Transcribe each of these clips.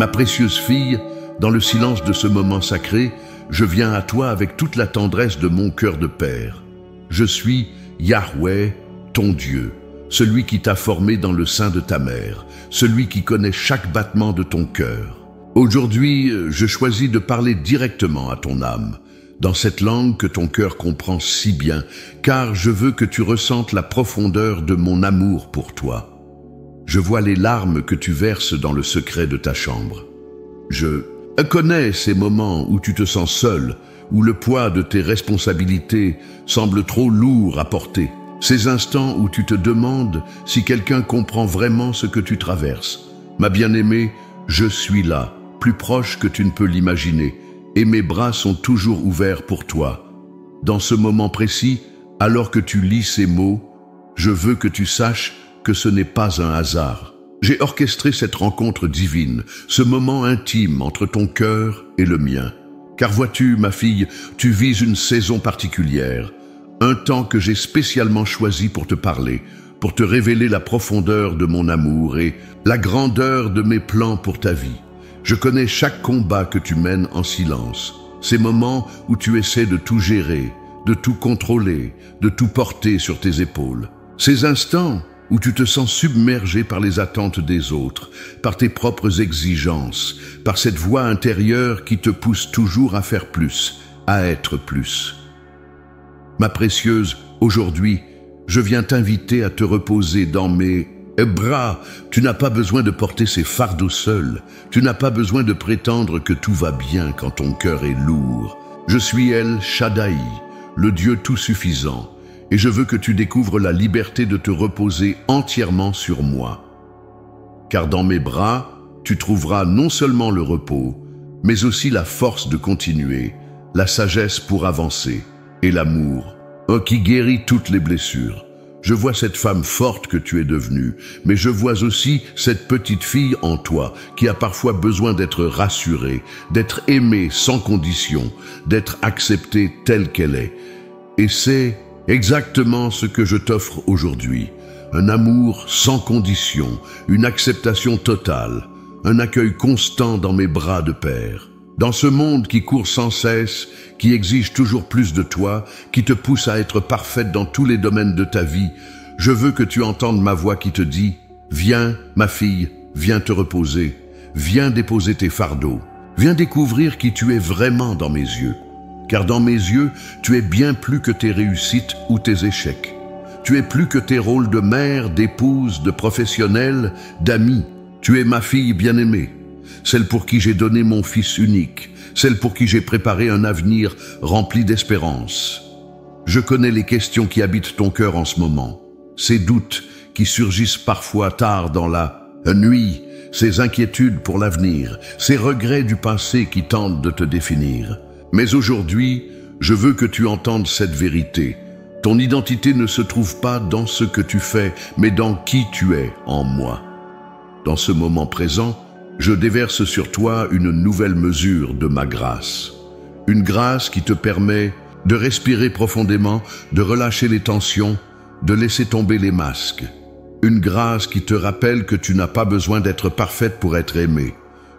Ma précieuse fille, dans le silence de ce moment sacré, je viens à toi avec toute la tendresse de mon cœur de père. Je suis Yahweh, ton Dieu, celui qui t'a formé dans le sein de ta mère, celui qui connaît chaque battement de ton cœur. Aujourd'hui, je choisis de parler directement à ton âme, dans cette langue que ton cœur comprend si bien, car je veux que tu ressentes la profondeur de mon amour pour toi. Je vois les larmes que tu verses dans le secret de ta chambre. Je connais ces moments où tu te sens seul, où le poids de tes responsabilités semble trop lourd à porter. Ces instants où tu te demandes si quelqu'un comprend vraiment ce que tu traverses. Ma bien-aimée, je suis là, plus proche que tu ne peux l'imaginer, et mes bras sont toujours ouverts pour toi. Dans ce moment précis, alors que tu lis ces mots, je veux que tu saches que ce n'est pas un hasard. J'ai orchestré cette rencontre divine, ce moment intime entre ton cœur et le mien. Car vois-tu, ma fille, tu vis une saison particulière, un temps que j'ai spécialement choisi pour te parler, pour te révéler la profondeur de mon amour et la grandeur de mes plans pour ta vie. Je connais chaque combat que tu mènes en silence, ces moments où tu essaies de tout gérer, de tout contrôler, de tout porter sur tes épaules. Ces instants où tu te sens submergé par les attentes des autres, par tes propres exigences, par cette voix intérieure qui te pousse toujours à faire plus, à être plus. Ma précieuse, aujourd'hui, je viens t'inviter à te reposer dans mes bras. Tu n'as pas besoin de porter ces fardeaux seul. Tu n'as pas besoin de prétendre que tout va bien quand ton cœur est lourd. Je suis El Shaddai, le Dieu tout-suffisant. Et je veux que tu découvres la liberté de te reposer entièrement sur moi. Car dans mes bras, tu trouveras non seulement le repos, mais aussi la force de continuer, la sagesse pour avancer et l'amour, qui guérit toutes les blessures. Je vois cette femme forte que tu es devenue, mais je vois aussi cette petite fille en toi qui a parfois besoin d'être rassurée, d'être aimée sans condition, d'être acceptée telle qu'elle est. Et c'est exactement ce que je t'offre aujourd'hui. Un amour sans condition, une acceptation totale, un accueil constant dans mes bras de père. Dans ce monde qui court sans cesse, qui exige toujours plus de toi, qui te pousse à être parfaite dans tous les domaines de ta vie, je veux que tu entendes ma voix qui te dit « Viens, ma fille, viens te reposer, viens déposer tes fardeaux, viens découvrir qui tu es vraiment dans mes yeux. » Car dans mes yeux, tu es bien plus que tes réussites ou tes échecs. Tu es plus que tes rôles de mère, d'épouse, de professionnelle, d'amie. Tu es ma fille bien-aimée, celle pour qui j'ai donné mon fils unique, celle pour qui j'ai préparé un avenir rempli d'espérance. Je connais les questions qui habitent ton cœur en ce moment, ces doutes qui surgissent parfois tard dans la nuit, ces inquiétudes pour l'avenir, ces regrets du passé qui tentent de te définir. Mais aujourd'hui, je veux que tu entendes cette vérité. Ton identité ne se trouve pas dans ce que tu fais, mais dans qui tu es en moi. Dans ce moment présent, je déverse sur toi une nouvelle mesure de ma grâce. Une grâce qui te permet de respirer profondément, de relâcher les tensions, de laisser tomber les masques. Une grâce qui te rappelle que tu n'as pas besoin d'être parfaite pour être aimée,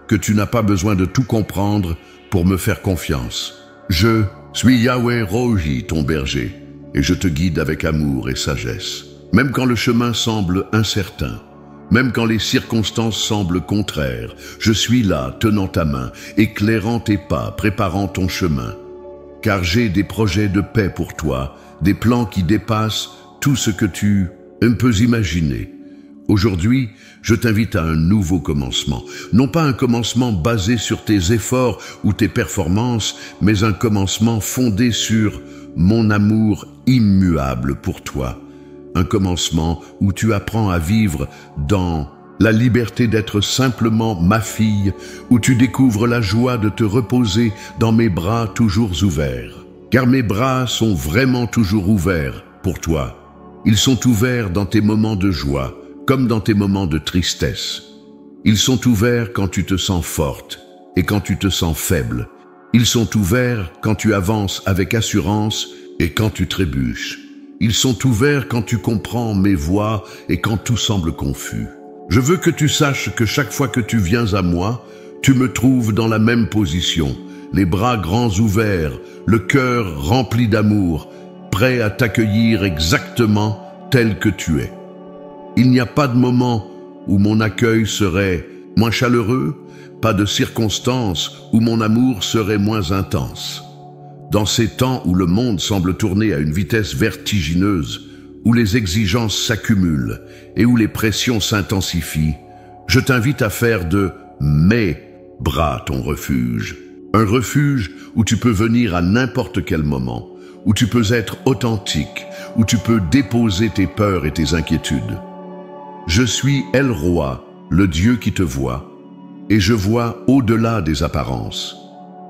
que tu n'as pas besoin de tout comprendre pour me faire confiance. Je suis Yahweh Rohi, ton berger, et je te guide avec amour et sagesse. Même quand le chemin semble incertain, même quand les circonstances semblent contraires, je suis là, tenant ta main, éclairant tes pas, préparant ton chemin. Car j'ai des projets de paix pour toi, des plans qui dépassent tout ce que tu peux imaginer. Aujourd'hui, je t'invite à un nouveau commencement. Non pas un commencement basé sur tes efforts ou tes performances, mais un commencement fondé sur mon amour immuable pour toi. Un commencement où tu apprends à vivre dans la liberté d'être simplement ma fille, où tu découvres la joie de te reposer dans mes bras toujours ouverts. Car mes bras sont vraiment toujours ouverts pour toi. Ils sont ouverts dans tes moments de joie, comme dans tes moments de tristesse. Ils sont ouverts quand tu te sens forte et quand tu te sens faible. Ils sont ouverts quand tu avances avec assurance et quand tu trébuches. Ils sont ouverts quand tu comprends mes voix et quand tout semble confus. Je veux que tu saches que chaque fois que tu viens à moi, Tu me trouves dans la même position, les bras grands ouverts, le cœur rempli d'amour, prêt à t'accueillir exactement tel que tu es. Il n'y a pas de moment où mon accueil serait moins chaleureux, pas de circonstance où mon amour serait moins intense. Dans ces temps où le monde semble tourner à une vitesse vertigineuse, où les exigences s'accumulent et où les pressions s'intensifient, je t'invite à faire de mes bras ton refuge. Un refuge où tu peux venir à n'importe quel moment, où tu peux être authentique, où tu peux déposer tes peurs et tes inquiétudes. Je suis El Roi, le Dieu qui te voit, et je vois au-delà des apparences.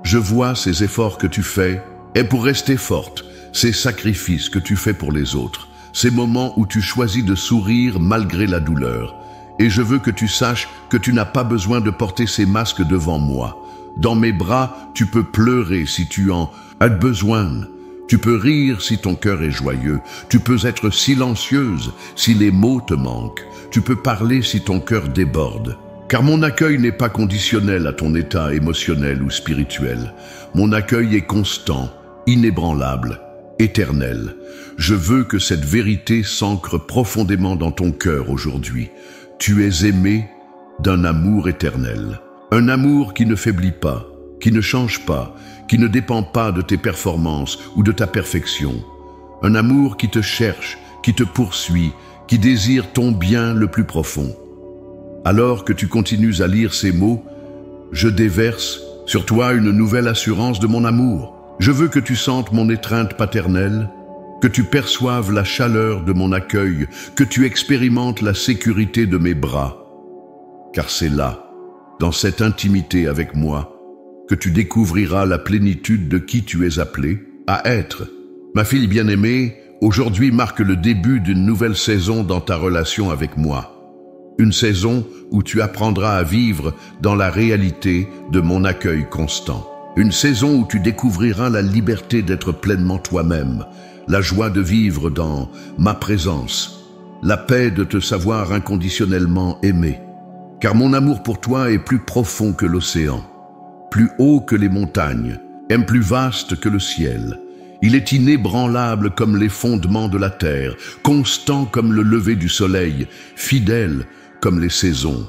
Je vois ces efforts que tu fais, et pour rester forte, ces sacrifices que tu fais pour les autres, ces moments où tu choisis de sourire malgré la douleur. Et je veux que tu saches que tu n'as pas besoin de porter ces masques devant moi. Dans mes bras, tu peux pleurer si tu en as besoin. Tu peux rire si ton cœur est joyeux. Tu peux être silencieuse si les mots te manquent. Tu peux parler si ton cœur déborde. Car mon accueil n'est pas conditionnel à ton état émotionnel ou spirituel. Mon accueil est constant, inébranlable, éternel. Je veux que cette vérité s'ancre profondément dans ton cœur aujourd'hui. Tu es aimé d'un amour éternel. Un amour qui ne faiblit pas, qui ne change pas, qui ne dépend pas de tes performances ou de ta perfection. Un amour qui te cherche, qui te poursuit, qui désire ton bien le plus profond. Alors que tu continues à lire ces mots, je déverse sur toi une nouvelle assurance de mon amour. Je veux que tu sentes mon étreinte paternelle, que tu perçoives la chaleur de mon accueil, que tu expérimentes la sécurité de mes bras. Car c'est là, dans cette intimité avec moi, que tu découvriras la plénitude de qui tu es appelé à être. Ma fille bien-aimée, aujourd'hui marque le début d'une nouvelle saison dans ta relation avec moi. Une saison où tu apprendras à vivre dans la réalité de mon accueil constant. Une saison où tu découvriras la liberté d'être pleinement toi-même, la joie de vivre dans ma présence, la paix de te savoir inconditionnellement aimé. Car mon amour pour toi est plus profond que l'océan, plus haut que les montagnes, et plus vaste que le ciel. Il est inébranlable comme les fondements de la terre, constant comme le lever du soleil, fidèle comme les saisons.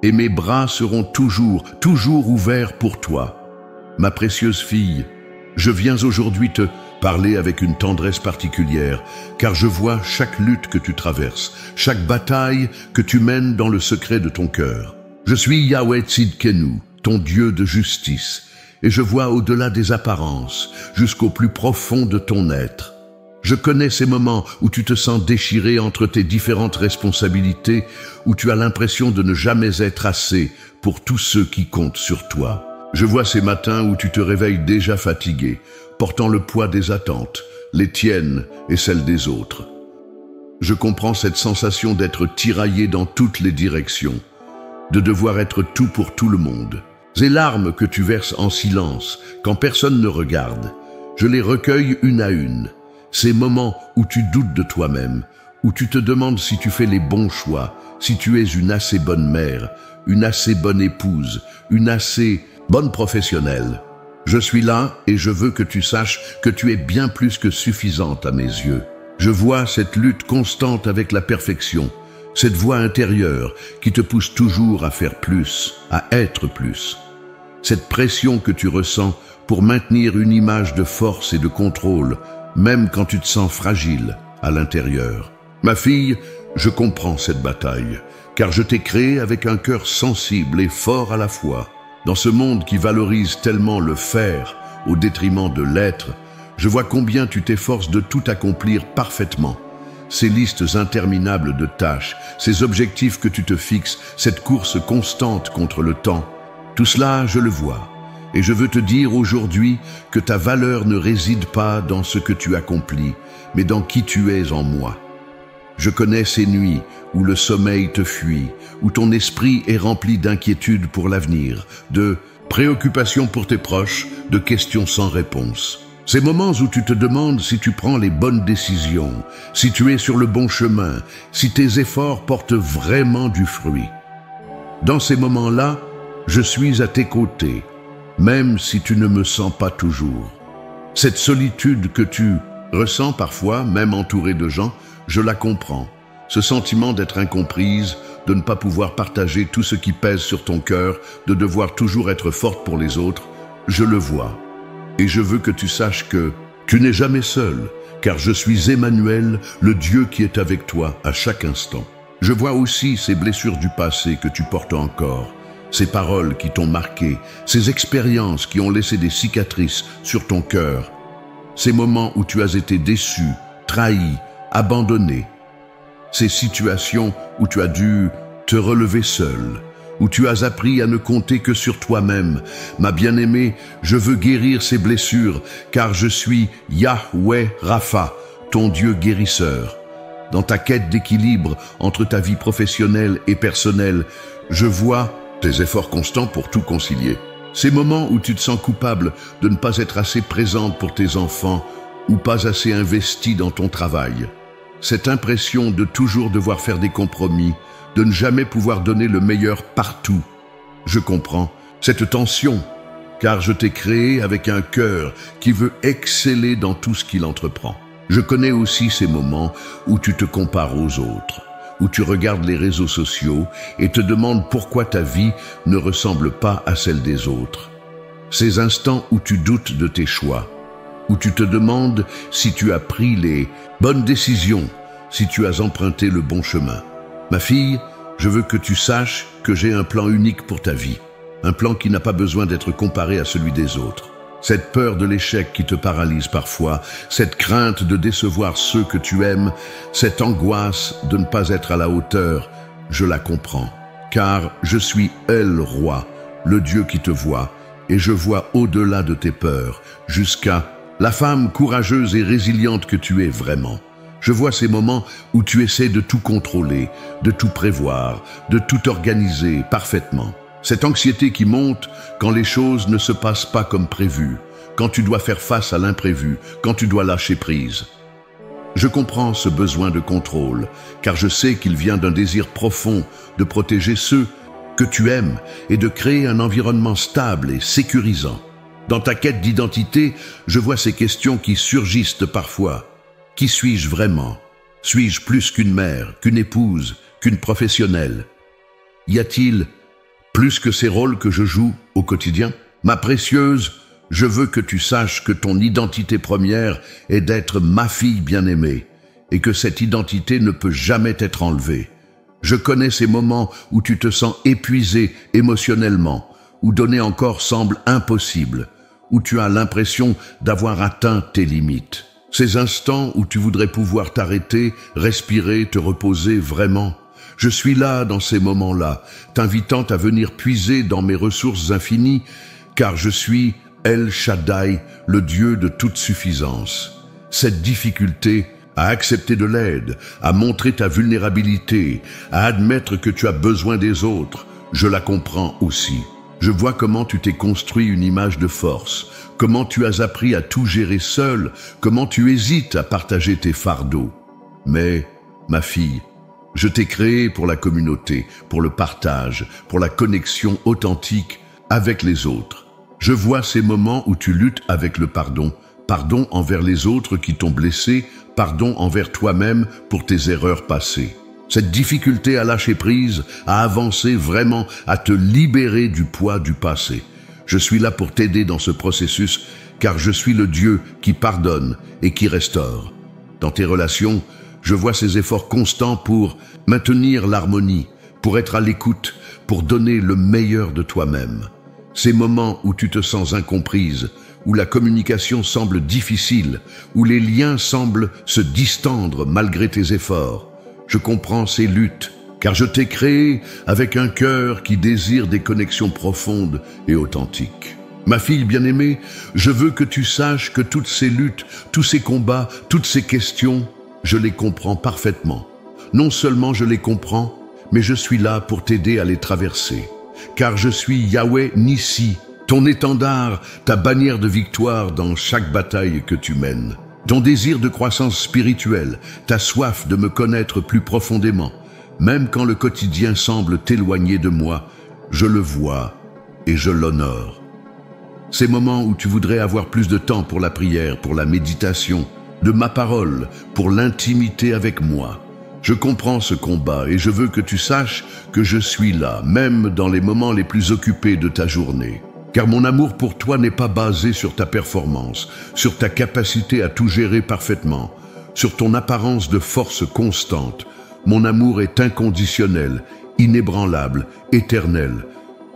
Et mes bras seront toujours ouverts pour toi. Ma précieuse fille, je viens aujourd'hui te parler avec une tendresse particulière, car je vois chaque lutte que tu traverses, chaque bataille que tu mènes dans le secret de ton cœur. Je suis Yahweh Tzidkenu, ton Dieu de justice, et je vois au-delà des apparences, jusqu'au plus profond de ton être. Je connais ces moments où tu te sens déchiré entre tes différentes responsabilités, où tu as l'impression de ne jamais être assez pour tous ceux qui comptent sur toi. Je vois ces matins où tu te réveilles déjà fatigué, portant le poids des attentes, les tiennes et celles des autres. Je comprends cette sensation d'être tiraillé dans toutes les directions, de devoir être tout pour tout le monde. Ces larmes que tu verses en silence, quand personne ne regarde, je les recueille une à une. Ces moments où tu doutes de toi-même, où tu te demandes si tu fais les bons choix, si tu es une assez bonne mère, une assez bonne épouse, une assez bonne professionnelle. Je suis là et je veux que tu saches que tu es bien plus que suffisante à mes yeux. Je vois cette lutte constante avec la perfection, cette voix intérieure qui te pousse toujours à faire plus, à être plus. Cette pression que tu ressens pour maintenir une image de force et de contrôle, même quand tu te sens fragile à l'intérieur. Ma fille, je comprends cette bataille, car je t'ai créé avec un cœur sensible et fort à la fois. Dans ce monde qui valorise tellement le faire au détriment de l'être, je vois combien tu t'efforces de tout accomplir parfaitement. Ces listes interminables de tâches, ces objectifs que tu te fixes, cette course constante contre le temps, tout cela, je le vois. Et je veux te dire aujourd'hui que ta valeur ne réside pas dans ce que tu accomplis, mais dans qui tu es en moi. Je connais ces nuits où le sommeil te fuit, où ton esprit est rempli d'inquiétude pour l'avenir, de préoccupations pour tes proches, de questions sans réponse. Ces moments où tu te demandes si tu prends les bonnes décisions, si tu es sur le bon chemin, si tes efforts portent vraiment du fruit. Dans ces moments-là, Je suis à tes côtés, même si tu ne me sens pas toujours. Cette solitude que tu ressens parfois, même entouré de gens, je la comprends. Ce sentiment d'être incomprise, de ne pas pouvoir partager tout ce qui pèse sur ton cœur, de devoir toujours être forte pour les autres, je le vois. Et je veux que tu saches que tu n'es jamais seul, car je suis Emmanuel, le Dieu qui est avec toi à chaque instant. Je vois aussi ces blessures du passé que tu portes encore, ces paroles qui t'ont marqué, ces expériences qui ont laissé des cicatrices sur ton cœur, ces moments où tu as été déçu, trahi, abandonné, ces situations où tu as dû te relever seul, où tu as appris à ne compter que sur toi-même. Ma bien-aimée, je veux guérir ces blessures, car je suis Yahweh Rapha, ton Dieu guérisseur. Dans ta quête d'équilibre entre ta vie professionnelle et personnelle, je vois tes efforts constants pour tout concilier. Ces moments où tu te sens coupable de ne pas être assez présente pour tes enfants ou pas assez investie dans ton travail. Cette impression de toujours devoir faire des compromis, de ne jamais pouvoir donner le meilleur partout. Je comprends cette tension, car je t'ai créé avec un cœur qui veut exceller dans tout ce qu'il entreprend. Je connais aussi ces moments où tu te compares aux autres, où tu regardes les réseaux sociaux et te demandes pourquoi ta vie ne ressemble pas à celle des autres. Ces instants où tu doutes de tes choix, où tu te demandes si tu as pris les bonnes décisions, si tu as emprunté le bon chemin. Ma fille, je veux que tu saches que j'ai un plan unique pour ta vie, un plan qui n'a pas besoin d'être comparé à celui des autres. Cette peur de l'échec qui te paralyse parfois, cette crainte de décevoir ceux que tu aimes, cette angoisse de ne pas être à la hauteur, je la comprends. Car je suis El Roi, le Dieu qui te voit, et je vois au-delà de tes peurs, jusqu'à la femme courageuse et résiliente que tu es vraiment. Je vois ces moments où tu essaies de tout contrôler, de tout prévoir, de tout organiser parfaitement. Cette anxiété qui monte quand les choses ne se passent pas comme prévu, quand tu dois faire face à l'imprévu, quand tu dois lâcher prise. Je comprends ce besoin de contrôle, car je sais qu'il vient d'un désir profond de protéger ceux que tu aimes et de créer un environnement stable et sécurisant. Dans ta quête d'identité, je vois ces questions qui surgissent parfois. Qui suis-je vraiment? Suis-je plus qu'une mère, qu'une épouse, qu'une professionnelle? Y a-t-il plus que ces rôles que je joue au quotidien? Ma précieuse, je veux que tu saches que ton identité première est d'être ma fille bien-aimée et que cette identité ne peut jamais être enlevée. Je connais ces moments où tu te sens épuisé émotionnellement, où donner encore semble impossible, où tu as l'impression d'avoir atteint tes limites. Ces instants où tu voudrais pouvoir t'arrêter, respirer, te reposer vraiment. Je suis là dans ces moments-là, t'invitant à venir puiser dans mes ressources infinies, car je suis El Shaddai, le Dieu de toute suffisance. Cette difficulté à accepter de l'aide, à montrer ta vulnérabilité, à admettre que tu as besoin des autres, je la comprends aussi. Je vois comment tu t'es construit une image de force, comment tu as appris à tout gérer seul, comment tu hésites à partager tes fardeaux. Mais, ma fille, je t'ai créé pour la communauté, pour le partage, pour la connexion authentique avec les autres. Je vois ces moments où tu luttes avec le pardon, pardon envers les autres qui t'ont blessé, pardon envers toi-même pour tes erreurs passées. Cette difficulté à lâcher prise, à avancer vraiment, à te libérer du poids du passé. Je suis là pour t'aider dans ce processus, car je suis le Dieu qui pardonne et qui restaure. Dans tes relations, je vois ces efforts constants pour maintenir l'harmonie, pour être à l'écoute, pour donner le meilleur de toi-même. Ces moments où tu te sens incomprise, où la communication semble difficile, où les liens semblent se distendre malgré tes efforts. Je comprends ces luttes, car je t'ai créé avec un cœur qui désire des connexions profondes et authentiques. Ma fille bien-aimée, je veux que tu saches que toutes ces luttes, tous ces combats, toutes ces questions, je les comprends parfaitement. Non seulement je les comprends, mais je suis là pour t'aider à les traverser. Car je suis Yahweh Nissi, ton étendard, ta bannière de victoire dans chaque bataille que tu mènes. Ton désir de croissance spirituelle, ta soif de me connaître plus profondément, même quand le quotidien semble t'éloigner de moi, je le vois et je l'honore. Ces moments où tu voudrais avoir plus de temps pour la prière, pour la méditation, de ma parole, pour l'intimité avec moi. Je comprends ce combat et je veux que tu saches que je suis là, même dans les moments les plus occupés de ta journée. Car mon amour pour toi n'est pas basé sur ta performance, sur ta capacité à tout gérer parfaitement, sur ton apparence de force constante. Mon amour est inconditionnel, inébranlable, éternel.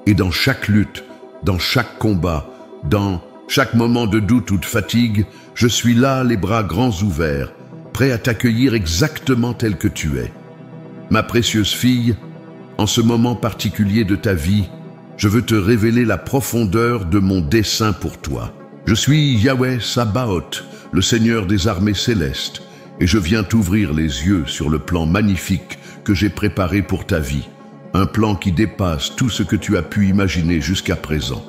Et dans chaque lutte, dans chaque combat, dans chaque moment de doute ou de fatigue, je suis là, les bras grands ouverts, prêt à t'accueillir exactement tel que tu es. Ma précieuse fille, en ce moment particulier de ta vie, je veux te révéler la profondeur de mon dessein pour toi. Je suis Yahweh Sabaoth, le Seigneur des armées célestes, et je viens t'ouvrir les yeux sur le plan magnifique que j'ai préparé pour ta vie, un plan qui dépasse tout ce que tu as pu imaginer jusqu'à présent.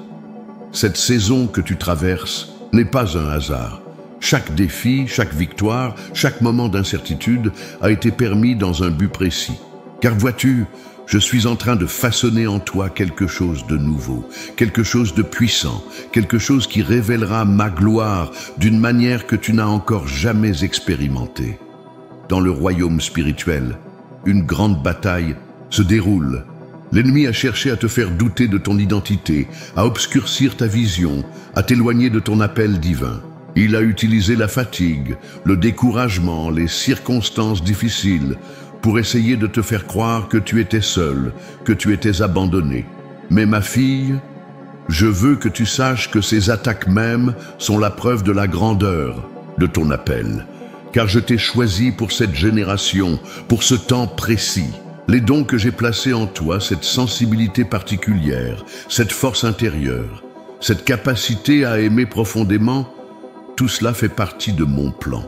Cette saison que tu traverses n'est pas un hasard. Chaque défi, chaque victoire, chaque moment d'incertitude a été permis dans un but précis. Car vois-tu, je suis en train de façonner en toi quelque chose de nouveau, quelque chose de puissant, quelque chose qui révélera ma gloire d'une manière que tu n'as encore jamais expérimentée. Dans le royaume spirituel, une grande bataille se déroule. L'ennemi a cherché à te faire douter de ton identité, à obscurcir ta vision, à t'éloigner de ton appel divin. Il a utilisé la fatigue, le découragement, les circonstances difficiles pour essayer de te faire croire que tu étais seul, que tu étais abandonné. Mais ma fille, je veux que tu saches que ces attaques mêmes sont la preuve de la grandeur de ton appel. Car je t'ai choisi pour cette génération, pour ce temps précis. Les dons que j'ai placés en toi, cette sensibilité particulière, cette force intérieure, cette capacité à aimer profondément, tout cela fait partie de mon plan.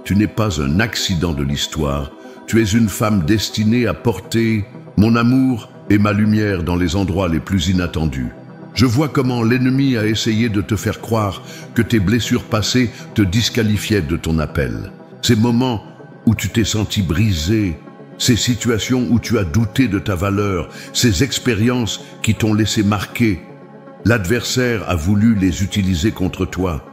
Tu n'es pas un accident de l'histoire, tu es une femme destinée à porter mon amour et ma lumière dans les endroits les plus inattendus. Je vois comment l'ennemi a essayé de te faire croire que tes blessures passées te disqualifiaient de ton appel. Ces moments où tu t'es senti brisé, ces situations où tu as douté de ta valeur, ces expériences qui t'ont laissé marquer, l'adversaire a voulu les utiliser contre toi.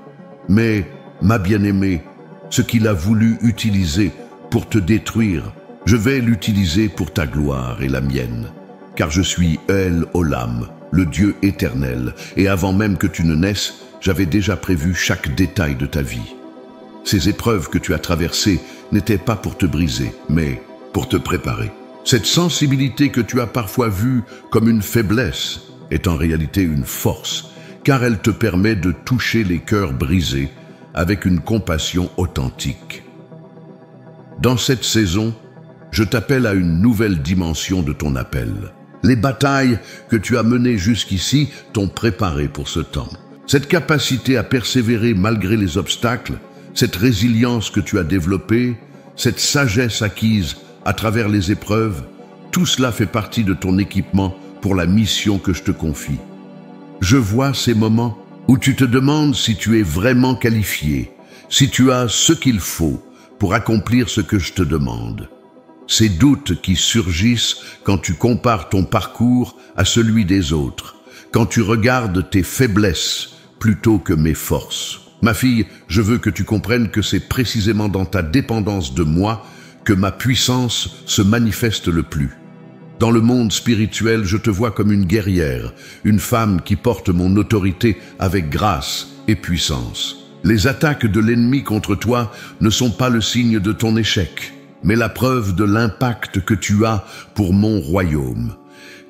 Mais, ma bien-aimée, ce qu'il a voulu utiliser pour te détruire, je vais l'utiliser pour ta gloire et la mienne. Car je suis El Olam, le Dieu éternel, et avant même que tu ne naisses, j'avais déjà prévu chaque détail de ta vie. Ces épreuves que tu as traversées n'étaient pas pour te briser, mais pour te préparer. Cette sensibilité que tu as parfois vue comme une faiblesse est en réalité une force, car elle te permet de toucher les cœurs brisés avec une compassion authentique. Dans cette saison, je t'appelle à une nouvelle dimension de ton appel. Les batailles que tu as menées jusqu'ici t'ont préparé pour ce temps. Cette capacité à persévérer malgré les obstacles, cette résilience que tu as développée, cette sagesse acquise à travers les épreuves, tout cela fait partie de ton équipement pour la mission que je te confie. Je vois ces moments où tu te demandes si tu es vraiment qualifié, si tu as ce qu'il faut pour accomplir ce que je te demande. Ces doutes qui surgissent quand tu compares ton parcours à celui des autres, quand tu regardes tes faiblesses plutôt que mes forces. Ma fille, je veux que tu comprennes que c'est précisément dans ta dépendance de moi que ma puissance se manifeste le plus. Dans le monde spirituel, je te vois comme une guerrière, une femme qui porte mon autorité avec grâce et puissance. Les attaques de l'ennemi contre toi ne sont pas le signe de ton échec, mais la preuve de l'impact que tu as pour mon royaume.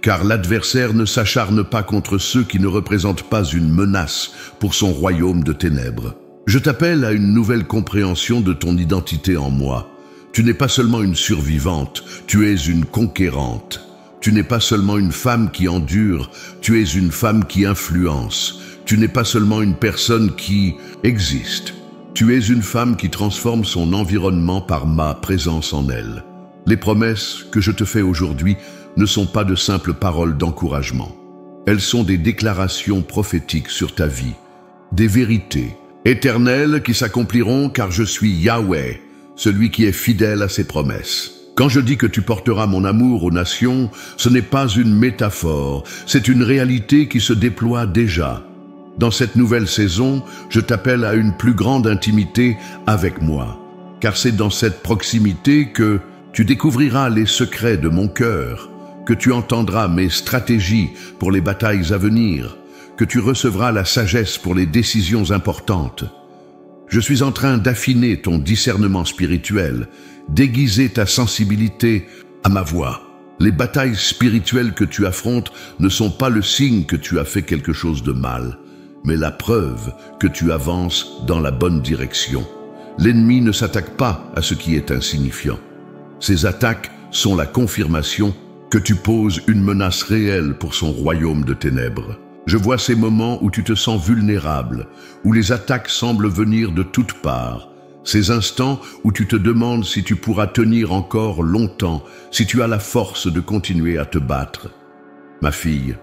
Car l'adversaire ne s'acharne pas contre ceux qui ne représentent pas une menace pour son royaume de ténèbres. Je t'appelle à une nouvelle compréhension de ton identité en moi. Tu n'es pas seulement une survivante, tu es une conquérante. Tu n'es pas seulement une femme qui endure, tu es une femme qui influence. Tu n'es pas seulement une personne qui existe. Tu es une femme qui transforme son environnement par ma présence en elle. Les promesses que je te fais aujourd'hui ne sont pas de simples paroles d'encouragement. Elles sont des déclarations prophétiques sur ta vie, des vérités éternelles qui s'accompliront car je suis Yahweh, celui qui est fidèle à ses promesses. Quand je dis que tu porteras mon amour aux nations, ce n'est pas une métaphore, c'est une réalité qui se déploie déjà. Dans cette nouvelle saison, je t'appelle à une plus grande intimité avec moi, car c'est dans cette proximité que tu découvriras les secrets de mon cœur, que tu entendras mes stratégies pour les batailles à venir, que tu recevras la sagesse pour les décisions importantes. Je suis en train d'affiner ton discernement spirituel, d'aiguiser ta sensibilité à ma voix. Les batailles spirituelles que tu affrontes ne sont pas le signe que tu as fait quelque chose de mal, mais la preuve que tu avances dans la bonne direction. L'ennemi ne s'attaque pas à ce qui est insignifiant. Ces attaques sont la confirmation que tu poses une menace réelle pour son royaume de ténèbres. Je vois ces moments où tu te sens vulnérable, où les attaques semblent venir de toutes parts. Ces instants où tu te demandes si tu pourras tenir encore longtemps, si tu as la force de continuer à te battre. Ma fille,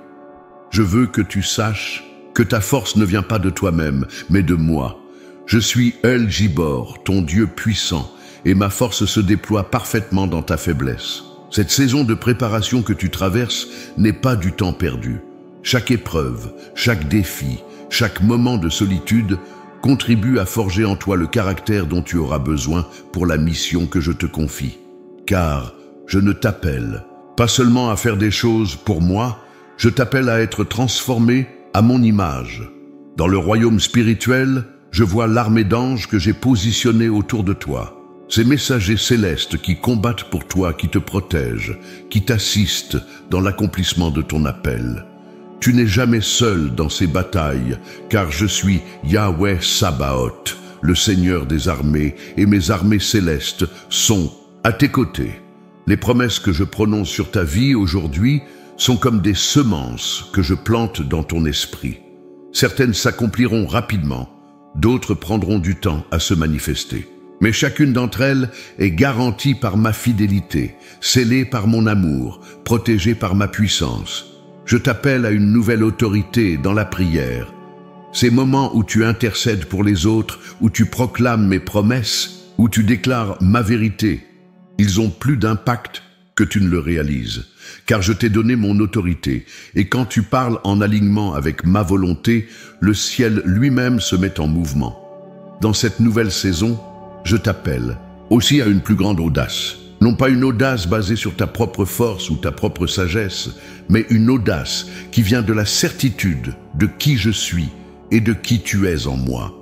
je veux que tu saches que ta force ne vient pas de toi-même, mais de moi. Je suis El Gibor, ton Dieu puissant, et ma force se déploie parfaitement dans ta faiblesse. Cette saison de préparation que tu traverses n'est pas du temps perdu. Chaque épreuve, chaque défi, chaque moment de solitude contribue à forger en toi le caractère dont tu auras besoin pour la mission que je te confie. Car je ne t'appelle pas seulement à faire des choses pour moi, je t'appelle à être transformé à mon image. Dans le royaume spirituel, je vois l'armée d'anges que j'ai positionnée autour de toi. Ces messagers célestes qui combattent pour toi, qui te protègent, qui t'assistent dans l'accomplissement de ton appel. Tu n'es jamais seul dans ces batailles, car je suis Yahweh Sabaoth, le Seigneur des armées, et mes armées célestes sont à tes côtés. Les promesses que je prononce sur ta vie aujourd'hui sont comme des semences que je plante dans ton esprit. Certaines s'accompliront rapidement, d'autres prendront du temps à se manifester. Mais chacune d'entre elles est garantie par ma fidélité, scellée par mon amour, protégée par ma puissance. Je t'appelle à une nouvelle autorité dans la prière. Ces moments où tu intercèdes pour les autres, où tu proclames mes promesses, où tu déclares ma vérité, ils ont plus d'impact que tu ne le réalises, car je t'ai donné mon autorité, et quand tu parles en alignement avec ma volonté, le ciel lui-même se met en mouvement. Dans cette nouvelle saison, je t'appelle aussi à une plus grande audace. Non pas une audace basée sur ta propre force ou ta propre sagesse, mais une audace qui vient de la certitude de qui je suis et de qui tu es en moi.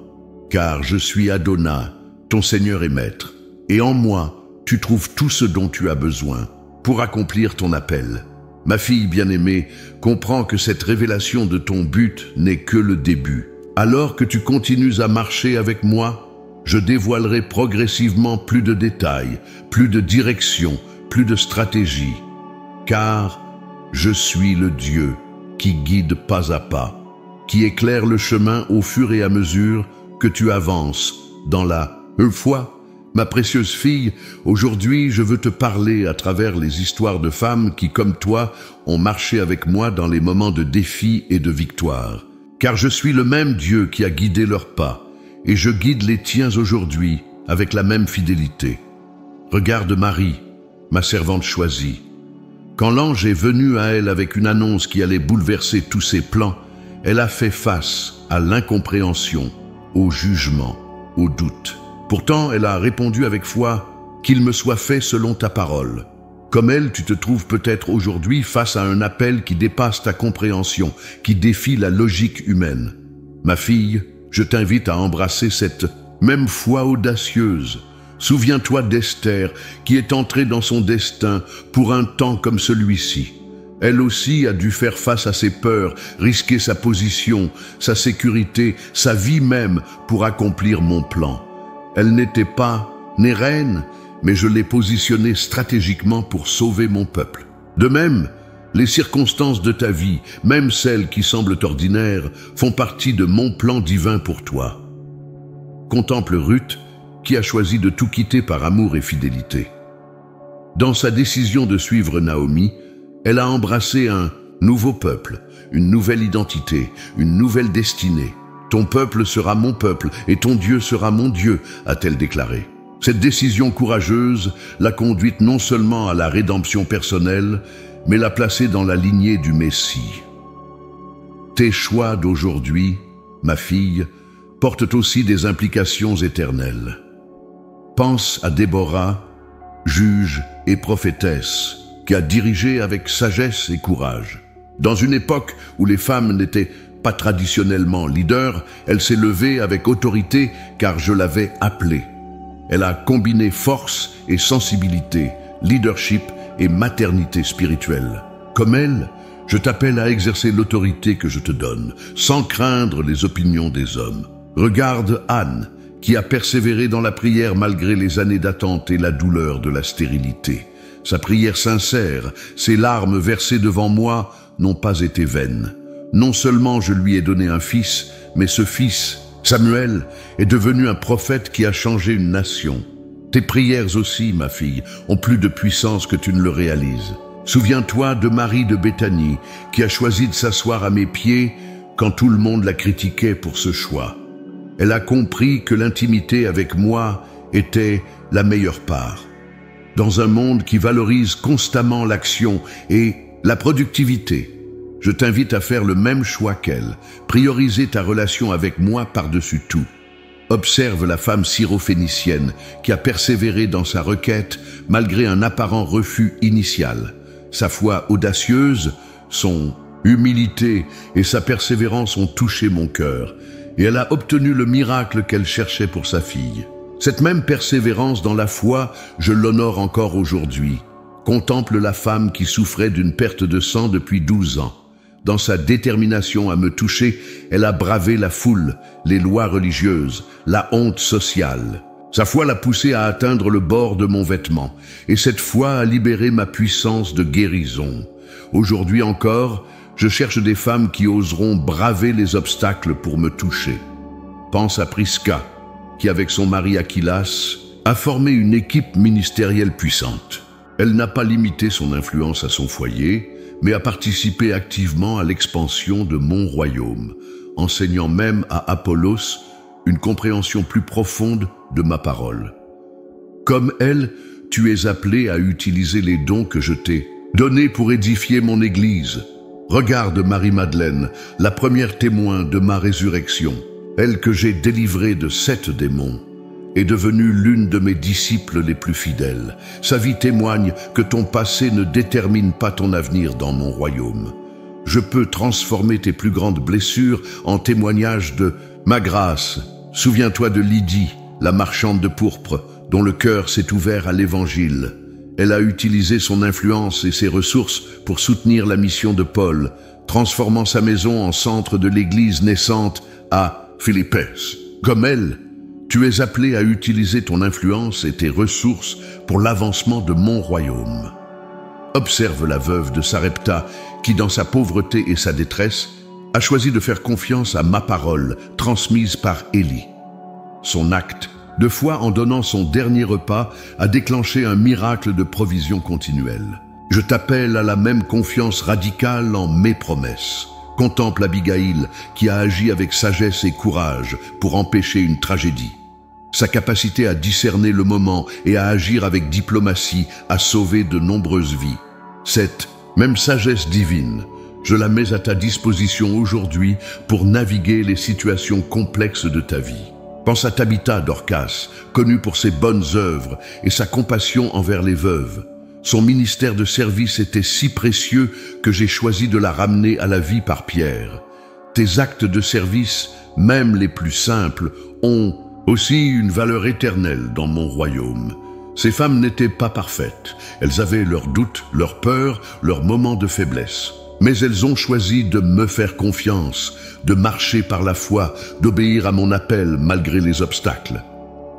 Car je suis Adonai, ton Seigneur et Maître, et en moi, tu trouves tout ce dont tu as besoin pour accomplir ton appel. Ma fille bien-aimée, comprends que cette révélation de ton but n'est que le début. Alors que tu continues à marcher avec moi, je dévoilerai progressivement plus de détails, plus de direction, plus de stratégie. Car je suis le Dieu qui guide pas à pas, qui éclaire le chemin au fur et à mesure que tu avances dans la foi. Ma précieuse fille, aujourd'hui je veux te parler à travers les histoires de femmes qui, comme toi, ont marché avec moi dans les moments de défi et de victoire. Car je suis le même Dieu qui a guidé leurs pas, et je guide les tiens aujourd'hui avec la même fidélité. Regarde Marie, ma servante choisie. Quand l'ange est venu à elle avec une annonce qui allait bouleverser tous ses plans, elle a fait face à l'incompréhension, au jugement, au doute. Pourtant, elle a répondu avec foi « Qu'il me soit fait selon ta parole ». Comme elle, tu te trouves peut-être aujourd'hui face à un appel qui dépasse ta compréhension, qui défie la logique humaine. Ma fille, je t'invite à embrasser cette même foi audacieuse. Souviens-toi d'Esther, qui est entrée dans son destin pour un temps comme celui-ci. Elle aussi a dû faire face à ses peurs, risquer sa position, sa sécurité, sa vie même pour accomplir mon plan. Elle n'était pas née reine, mais je l'ai positionnée stratégiquement pour sauver mon peuple. De même, les circonstances de ta vie, même celles qui semblent ordinaires, font partie de mon plan divin pour toi. Contemple Ruth, qui a choisi de tout quitter par amour et fidélité. Dans sa décision de suivre Naomi, elle a embrassé un nouveau peuple, une nouvelle identité, une nouvelle destinée. Ton peuple sera mon peuple et ton Dieu sera mon Dieu, a-t-elle déclaré. Cette décision courageuse l'a conduite non seulement à la rédemption personnelle, mais l'a placée dans la lignée du Messie. Tes choix d'aujourd'hui, ma fille, portent aussi des implications éternelles. Pense à Déborah, juge et prophétesse, qui a dirigé avec sagesse et courage. Dans une époque où les femmes n'étaient pas traditionnellement leaders, elle s'est levée avec autorité car je l'avais appelée. Elle a combiné force et sensibilité, leadership et maternité spirituelle. Comme elle, je t'appelle à exercer l'autorité que je te donne, sans craindre les opinions des hommes. Regarde Anne, qui a persévéré dans la prière malgré les années d'attente et la douleur de la stérilité. Sa prière sincère, ses larmes versées devant moi n'ont pas été vaines. Non seulement je lui ai donné un fils, mais ce fils, Samuel, est devenu un prophète qui a changé une nation. Tes prières aussi, ma fille, ont plus de puissance que tu ne le réalises. Souviens-toi de Marie de Béthanie, qui a choisi de s'asseoir à mes pieds quand tout le monde la critiquait pour ce choix. Elle a compris que l'intimité avec moi était la meilleure part. Dans un monde qui valorise constamment l'action et la productivité, je t'invite à faire le même choix qu'elle, prioriser ta relation avec moi par-dessus tout. Observe la femme syrophénicienne qui a persévéré dans sa requête malgré un apparent refus initial. Sa foi audacieuse, son humilité et sa persévérance ont touché mon cœur, et elle a obtenu le miracle qu'elle cherchait pour sa fille. Cette même persévérance dans la foi, je l'honore encore aujourd'hui. Contemple la femme qui souffrait d'une perte de sang depuis 12 ans. Dans sa détermination à me toucher, elle a bravé la foule, les lois religieuses, la honte sociale. Sa foi l'a poussée à atteindre le bord de mon vêtement, et cette foi a libéré ma puissance de guérison. Aujourd'hui encore, je cherche des femmes qui oseront braver les obstacles pour me toucher. Pense à Prisca, qui avec son mari Aquilas a formé une équipe ministérielle puissante. Elle n'a pas limité son influence à son foyer, mais a participé activement à l'expansion de mon royaume, enseignant même à Apollos une compréhension plus profonde de ma parole. Comme elle, tu es appelé à utiliser les dons que je t'ai donnés pour édifier mon Église. Regarde Marie-Madeleine, la première témoin de ma résurrection, elle que j'ai délivrée de 7 démons, est devenue l'une de mes disciples les plus fidèles. Sa vie témoigne que ton passé ne détermine pas ton avenir dans mon royaume. Je peux transformer tes plus grandes blessures en témoignage de ma grâce. Souviens-toi de Lydie, la marchande de pourpre, dont le cœur s'est ouvert à l'Évangile. Elle a utilisé son influence et ses ressources pour soutenir la mission de Paul, transformant sa maison en centre de l'Église naissante à Philippes. Comme elle, tu es appelé à utiliser ton influence et tes ressources pour l'avancement de mon royaume. Observe la veuve de Sarepta qui, dans sa pauvreté et sa détresse, a choisi de faire confiance à ma parole transmise par Élie. Son acte de foi en donnant son dernier repas a déclenché un miracle de provision continuelle. Je t'appelle à la même confiance radicale en mes promesses. Contemple Abigail qui a agi avec sagesse et courage pour empêcher une tragédie. Sa capacité à discerner le moment et à agir avec diplomatie a sauvé de nombreuses vies. Cette même sagesse divine, je la mets à ta disposition aujourd'hui pour naviguer les situations complexes de ta vie. Pense à Tabitha Dorcas, connue pour ses bonnes œuvres et sa compassion envers les veuves. Son ministère de service était si précieux que j'ai choisi de la ramener à la vie par Pierre. Tes actes de service, même les plus simples, ont aussi une valeur éternelle dans mon royaume. Ces femmes n'étaient pas parfaites. Elles avaient leurs doutes, leurs peurs, leurs moments de faiblesse. Mais elles ont choisi de me faire confiance, de marcher par la foi, d'obéir à mon appel malgré les obstacles.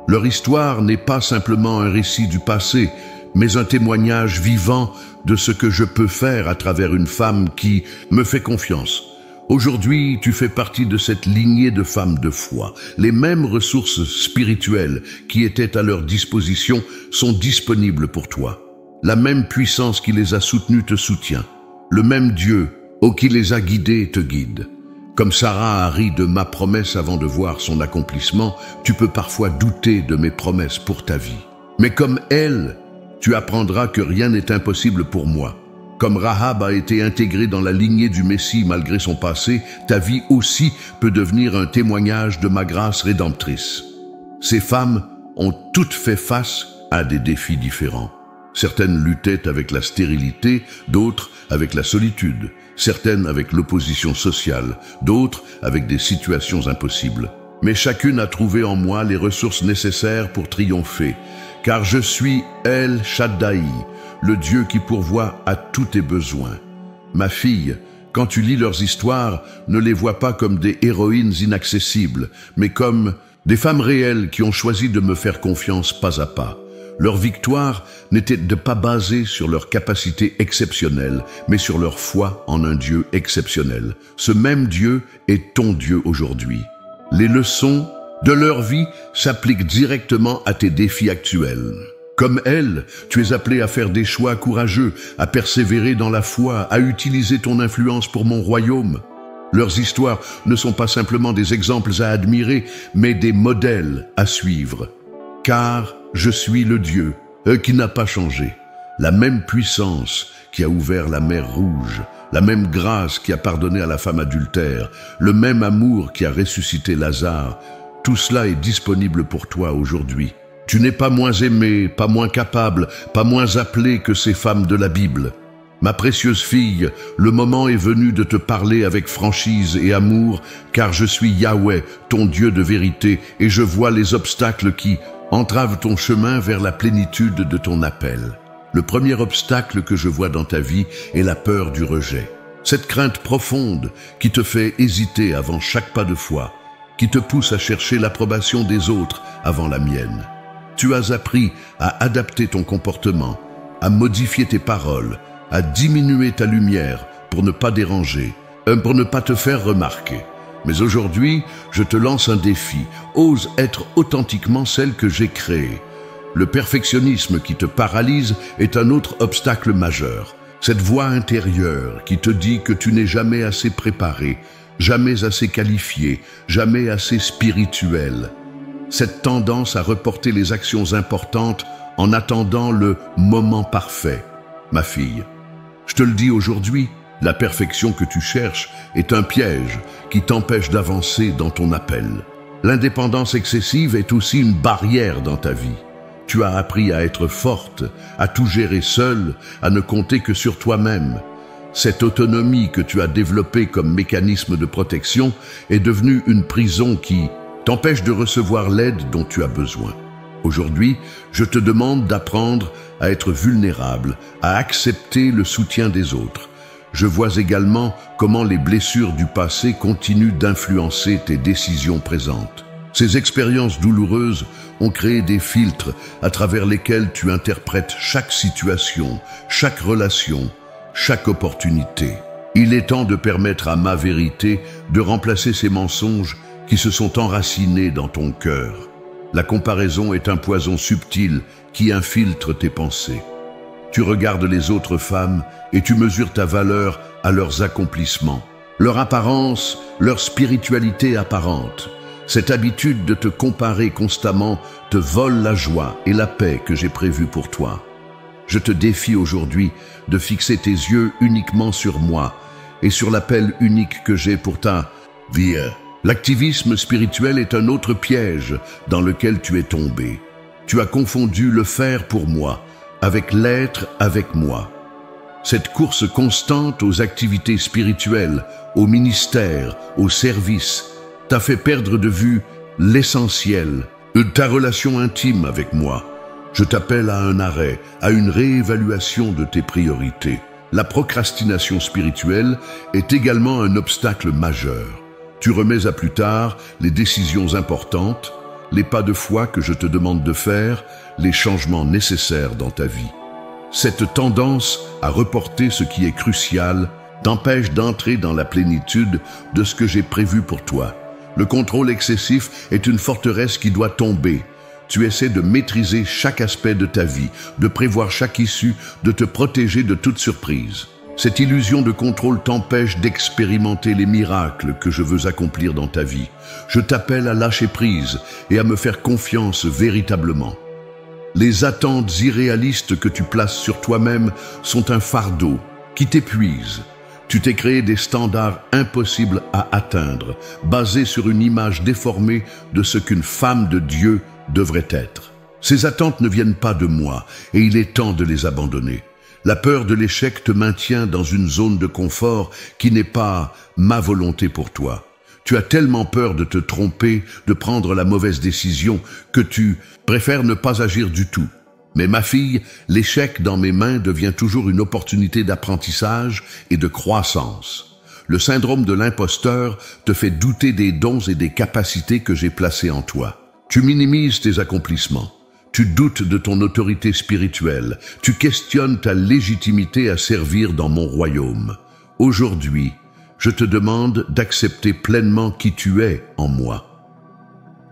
Leur histoire n'est pas simplement un récit du passé, mais un témoignage vivant de ce que je peux faire à travers une femme qui me fait confiance. Aujourd'hui, tu fais partie de cette lignée de femmes de foi. Les mêmes ressources spirituelles qui étaient à leur disposition sont disponibles pour toi. La même puissance qui les a soutenues te soutient. Le même Dieu, qui les a guidées te guide. Comme Sarah a ri de ma promesse avant de voir son accomplissement, tu peux parfois douter de mes promesses pour ta vie. Mais comme elle, tu apprendras que rien n'est impossible pour moi. Comme Rahab a été intégrée dans la lignée du Messie malgré son passé, ta vie aussi peut devenir un témoignage de ma grâce rédemptrice. Ces femmes ont toutes fait face à des défis différents. Certaines luttaient avec la stérilité, d'autres avec la solitude, certaines avec l'opposition sociale, d'autres avec des situations impossibles. Mais chacune a trouvé en moi les ressources nécessaires pour triompher, car je suis El Shaddai, le Dieu qui pourvoit à tous tes besoins. Ma fille, quand tu lis leurs histoires, ne les vois pas comme des héroïnes inaccessibles, mais comme des femmes réelles qui ont choisi de me faire confiance pas à pas. Leur victoire n'était pas basée sur leur capacité exceptionnelle, mais sur leur foi en un Dieu exceptionnel. Ce même Dieu est ton Dieu aujourd'hui. Les leçons de leur vie s'appliquent directement à tes défis actuels. Comme elle, tu es appelé à faire des choix courageux, à persévérer dans la foi, à utiliser ton influence pour mon royaume. Leurs histoires ne sont pas simplement des exemples à admirer, mais des modèles à suivre. Car je suis le Dieu qui n'a pas changé. La même puissance qui a ouvert la mer Rouge, la même grâce qui a pardonné à la femme adultère, le même amour qui a ressuscité Lazare, tout cela est disponible pour toi aujourd'hui. Tu n'es pas moins aimé, pas moins capable, pas moins appelé que ces femmes de la Bible. Ma précieuse fille, le moment est venu de te parler avec franchise et amour, car je suis Yahweh, ton Dieu de vérité, et je vois les obstacles qui entravent ton chemin vers la plénitude de ton appel. Le premier obstacle que je vois dans ta vie est la peur du rejet. Cette crainte profonde qui te fait hésiter avant chaque pas de foi, qui te pousse à chercher l'approbation des autres avant la mienne. Tu as appris à adapter ton comportement, à modifier tes paroles, à diminuer ta lumière pour ne pas déranger, pour ne pas te faire remarquer. Mais aujourd'hui, je te lance un défi. Ose être authentiquement celle que j'ai créée. Le perfectionnisme qui te paralyse est un autre obstacle majeur. Cette voix intérieure qui te dit que tu n'es jamais assez préparé, jamais assez qualifié, jamais assez spirituel. Cette tendance à reporter les actions importantes en attendant le moment parfait. Ma fille, je te le dis aujourd'hui, la perfection que tu cherches est un piège qui t'empêche d'avancer dans ton appel. L'indépendance excessive est aussi une barrière dans ta vie. Tu as appris à être forte, à tout gérer seule, à ne compter que sur toi-même. Cette autonomie que tu as développée comme mécanisme de protection est devenue une prison qui t'empêche de recevoir l'aide dont tu as besoin. Aujourd'hui, je te demande d'apprendre à être vulnérable, à accepter le soutien des autres. Je vois également comment les blessures du passé continuent d'influencer tes décisions présentes. Ces expériences douloureuses ont créé des filtres à travers lesquels tu interprètes chaque situation, chaque relation, chaque opportunité. Il est temps de permettre à ma vérité de remplacer ces mensonges qui se sont enracinés dans ton cœur. La comparaison est un poison subtil qui infiltre tes pensées. Tu regardes les autres femmes et tu mesures ta valeur à leurs accomplissements, leur apparence, leur spiritualité apparente. Cette habitude de te comparer constamment te vole la joie et la paix que j'ai prévues pour toi. Je te défie aujourd'hui de fixer tes yeux uniquement sur moi et sur l'appel unique que j'ai pour ta vie. L'activisme spirituel est un autre piège dans lequel tu es tombé. Tu as confondu le faire pour moi avec l'être avec moi. Cette course constante aux activités spirituelles, au ministère, au service, t'a fait perdre de vue l'essentiel de ta relation intime avec moi. Je t'appelle à un arrêt, à une réévaluation de tes priorités. La procrastination spirituelle est également un obstacle majeur. Tu remets à plus tard les décisions importantes, les pas de foi que je te demande de faire, les changements nécessaires dans ta vie. Cette tendance à reporter ce qui est crucial t'empêche d'entrer dans la plénitude de ce que j'ai prévu pour toi. Le contrôle excessif est une forteresse qui doit tomber. Tu essaies de maîtriser chaque aspect de ta vie, de prévoir chaque issue, de te protéger de toute surprise. Cette illusion de contrôle t'empêche d'expérimenter les miracles que je veux accomplir dans ta vie. Je t'appelle à lâcher prise et à me faire confiance véritablement. Les attentes irréalistes que tu places sur toi-même sont un fardeau qui t'épuise. Tu t'es créé des standards impossibles à atteindre, basés sur une image déformée de ce qu'une femme de Dieu devrait être. Ces attentes ne viennent pas de moi et il est temps de les abandonner. La peur de l'échec te maintient dans une zone de confort qui n'est pas ma volonté pour toi. Tu as tellement peur de te tromper, de prendre la mauvaise décision, que tu préfères ne pas agir du tout. Mais ma fille, l'échec dans mes mains devient toujours une opportunité d'apprentissage et de croissance. Le syndrome de l'imposteur te fait douter des dons et des capacités que j'ai placés en toi. Tu minimises tes accomplissements. Tu doutes de ton autorité spirituelle. Tu questionnes ta légitimité à servir dans mon royaume. Aujourd'hui, je te demande d'accepter pleinement qui tu es en moi.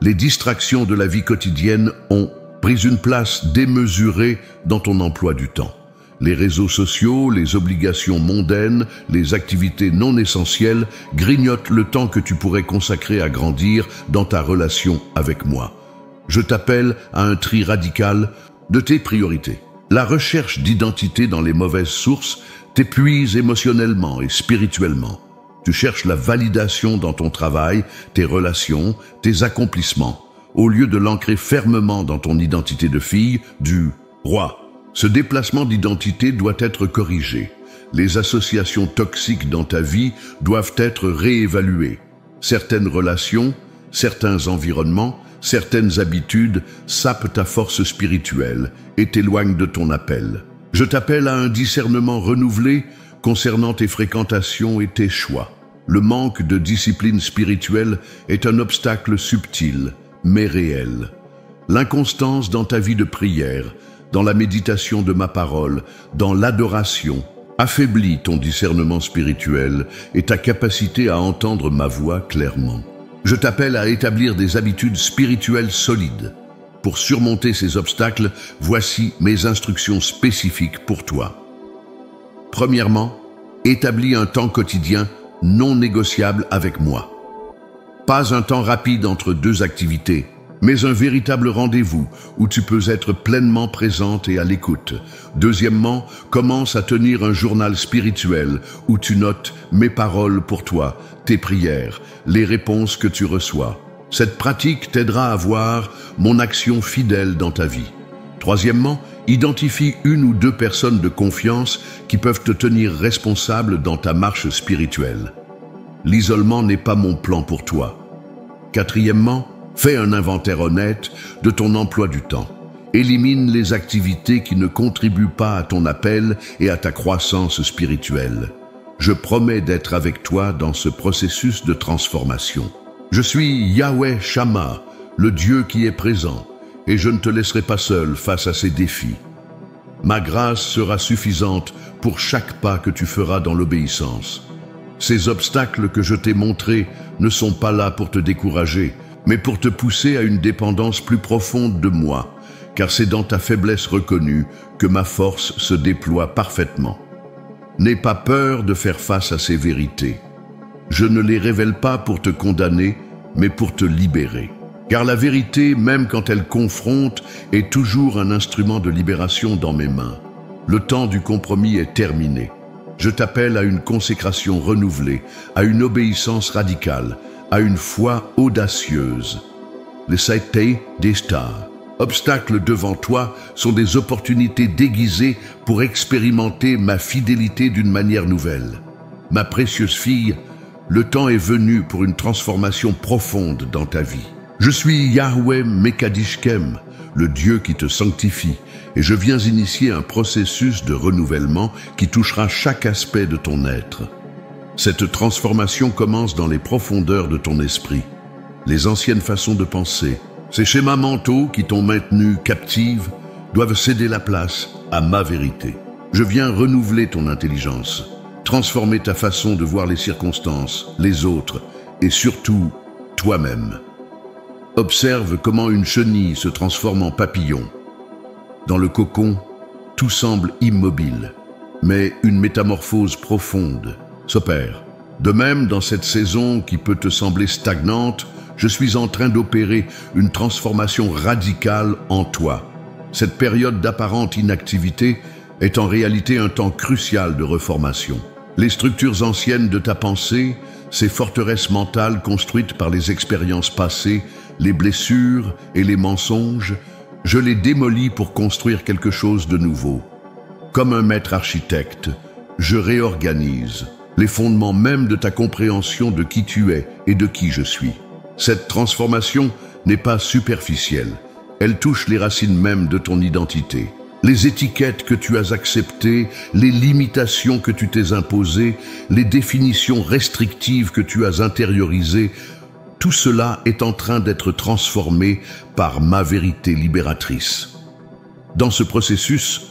Les distractions de la vie quotidienne ont pris une place démesurée dans ton emploi du temps. Les réseaux sociaux, les obligations mondaines, les activités non essentielles grignotent le temps que tu pourrais consacrer à grandir dans ta relation avec moi. Je t'appelle à un tri radical de tes priorités. La recherche d'identité dans les mauvaises sources t'épuise émotionnellement et spirituellement. Tu cherches la validation dans ton travail, tes relations, tes accomplissements, au lieu de l'ancrer fermement dans ton identité de fille du roi. Ce déplacement d'identité doit être corrigé. Les associations toxiques dans ta vie doivent être réévaluées. Certaines relations, certains environnements, certaines habitudes sapent ta force spirituelle et t'éloignent de ton appel. Je t'appelle à un discernement renouvelé concernant tes fréquentations et tes choix. Le manque de discipline spirituelle est un obstacle subtil, mais réel. L'inconstance dans ta vie de prière, dans la méditation de ma parole, dans l'adoration, affaiblit ton discernement spirituel et ta capacité à entendre ma voix clairement. Je t'appelle à établir des habitudes spirituelles solides. Pour surmonter ces obstacles, voici mes instructions spécifiques pour toi. Premièrement, établis un temps quotidien non négociable avec moi. Pas un temps rapide entre deux activités, mais un véritable rendez-vous où tu peux être pleinement présente et à l'écoute. Deuxièmement, commence à tenir un journal spirituel où tu notes mes paroles pour toi, tes prières, les réponses que tu reçois. Cette pratique t'aidera à voir mon action fidèle dans ta vie. Troisièmement, identifie une ou deux personnes de confiance qui peuvent te tenir responsable dans ta marche spirituelle. L'isolement n'est pas mon plan pour toi. Quatrièmement, fais un inventaire honnête de ton emploi du temps. Élimine les activités qui ne contribuent pas à ton appel et à ta croissance spirituelle. Je promets d'être avec toi dans ce processus de transformation. Je suis Yahweh Shammah, le Dieu qui est présent, et je ne te laisserai pas seul face à ces défis. Ma grâce sera suffisante pour chaque pas que tu feras dans l'obéissance. Ces obstacles que je t'ai montrés ne sont pas là pour te décourager, mais pour te pousser à une dépendance plus profonde de moi, car c'est dans ta faiblesse reconnue que ma force se déploie parfaitement. N'aie pas peur de faire face à ces vérités. Je ne les révèle pas pour te condamner, mais pour te libérer. Car la vérité, même quand elle confronte, est toujours un instrument de libération dans mes mains. Le temps du compromis est terminé. Je t'appelle à une consécration renouvelée, à une obéissance radicale, à une foi audacieuse. Les Saïté des stars. Obstacles devant toi sont des opportunités déguisées pour expérimenter ma fidélité d'une manière nouvelle. Ma précieuse fille, le temps est venu pour une transformation profonde dans ta vie. Je suis Yahweh Mekadishkem, le Dieu qui te sanctifie, et je viens initier un processus de renouvellement qui touchera chaque aspect de ton être. Cette transformation commence dans les profondeurs de ton esprit. Les anciennes façons de penser, ces schémas mentaux qui t'ont maintenu captive, doivent céder la place à ma vérité. Je viens renouveler ton intelligence, transformer ta façon de voir les circonstances, les autres, et surtout toi-même. Observe comment une chenille se transforme en papillon. Dans le cocon, tout semble immobile. mais une métamorphose profonde s'opère. De même, dans cette saison qui peut te sembler stagnante, je suis en train d'opérer une transformation radicale en toi. Cette période d'apparente inactivité est en réalité un temps crucial de reformation. Les structures anciennes de ta pensée, ces forteresses mentales construites par les expériences passées, les blessures et les mensonges, je les démolis pour construire quelque chose de nouveau. Comme un maître architecte, je réorganise les fondements même de ta compréhension de qui tu es et de qui je suis. Cette transformation n'est pas superficielle, elle touche les racines mêmes de ton identité. Les étiquettes que tu as acceptées, les limitations que tu t'es imposées, les définitions restrictives que tu as intériorisées, tout cela est en train d'être transformé par ma vérité libératrice. Dans ce processus,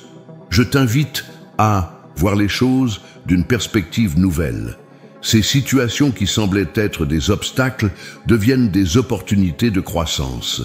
je t'invite à voir les choses d'une perspective nouvelle. Ces situations qui semblaient être des obstacles deviennent des opportunités de croissance.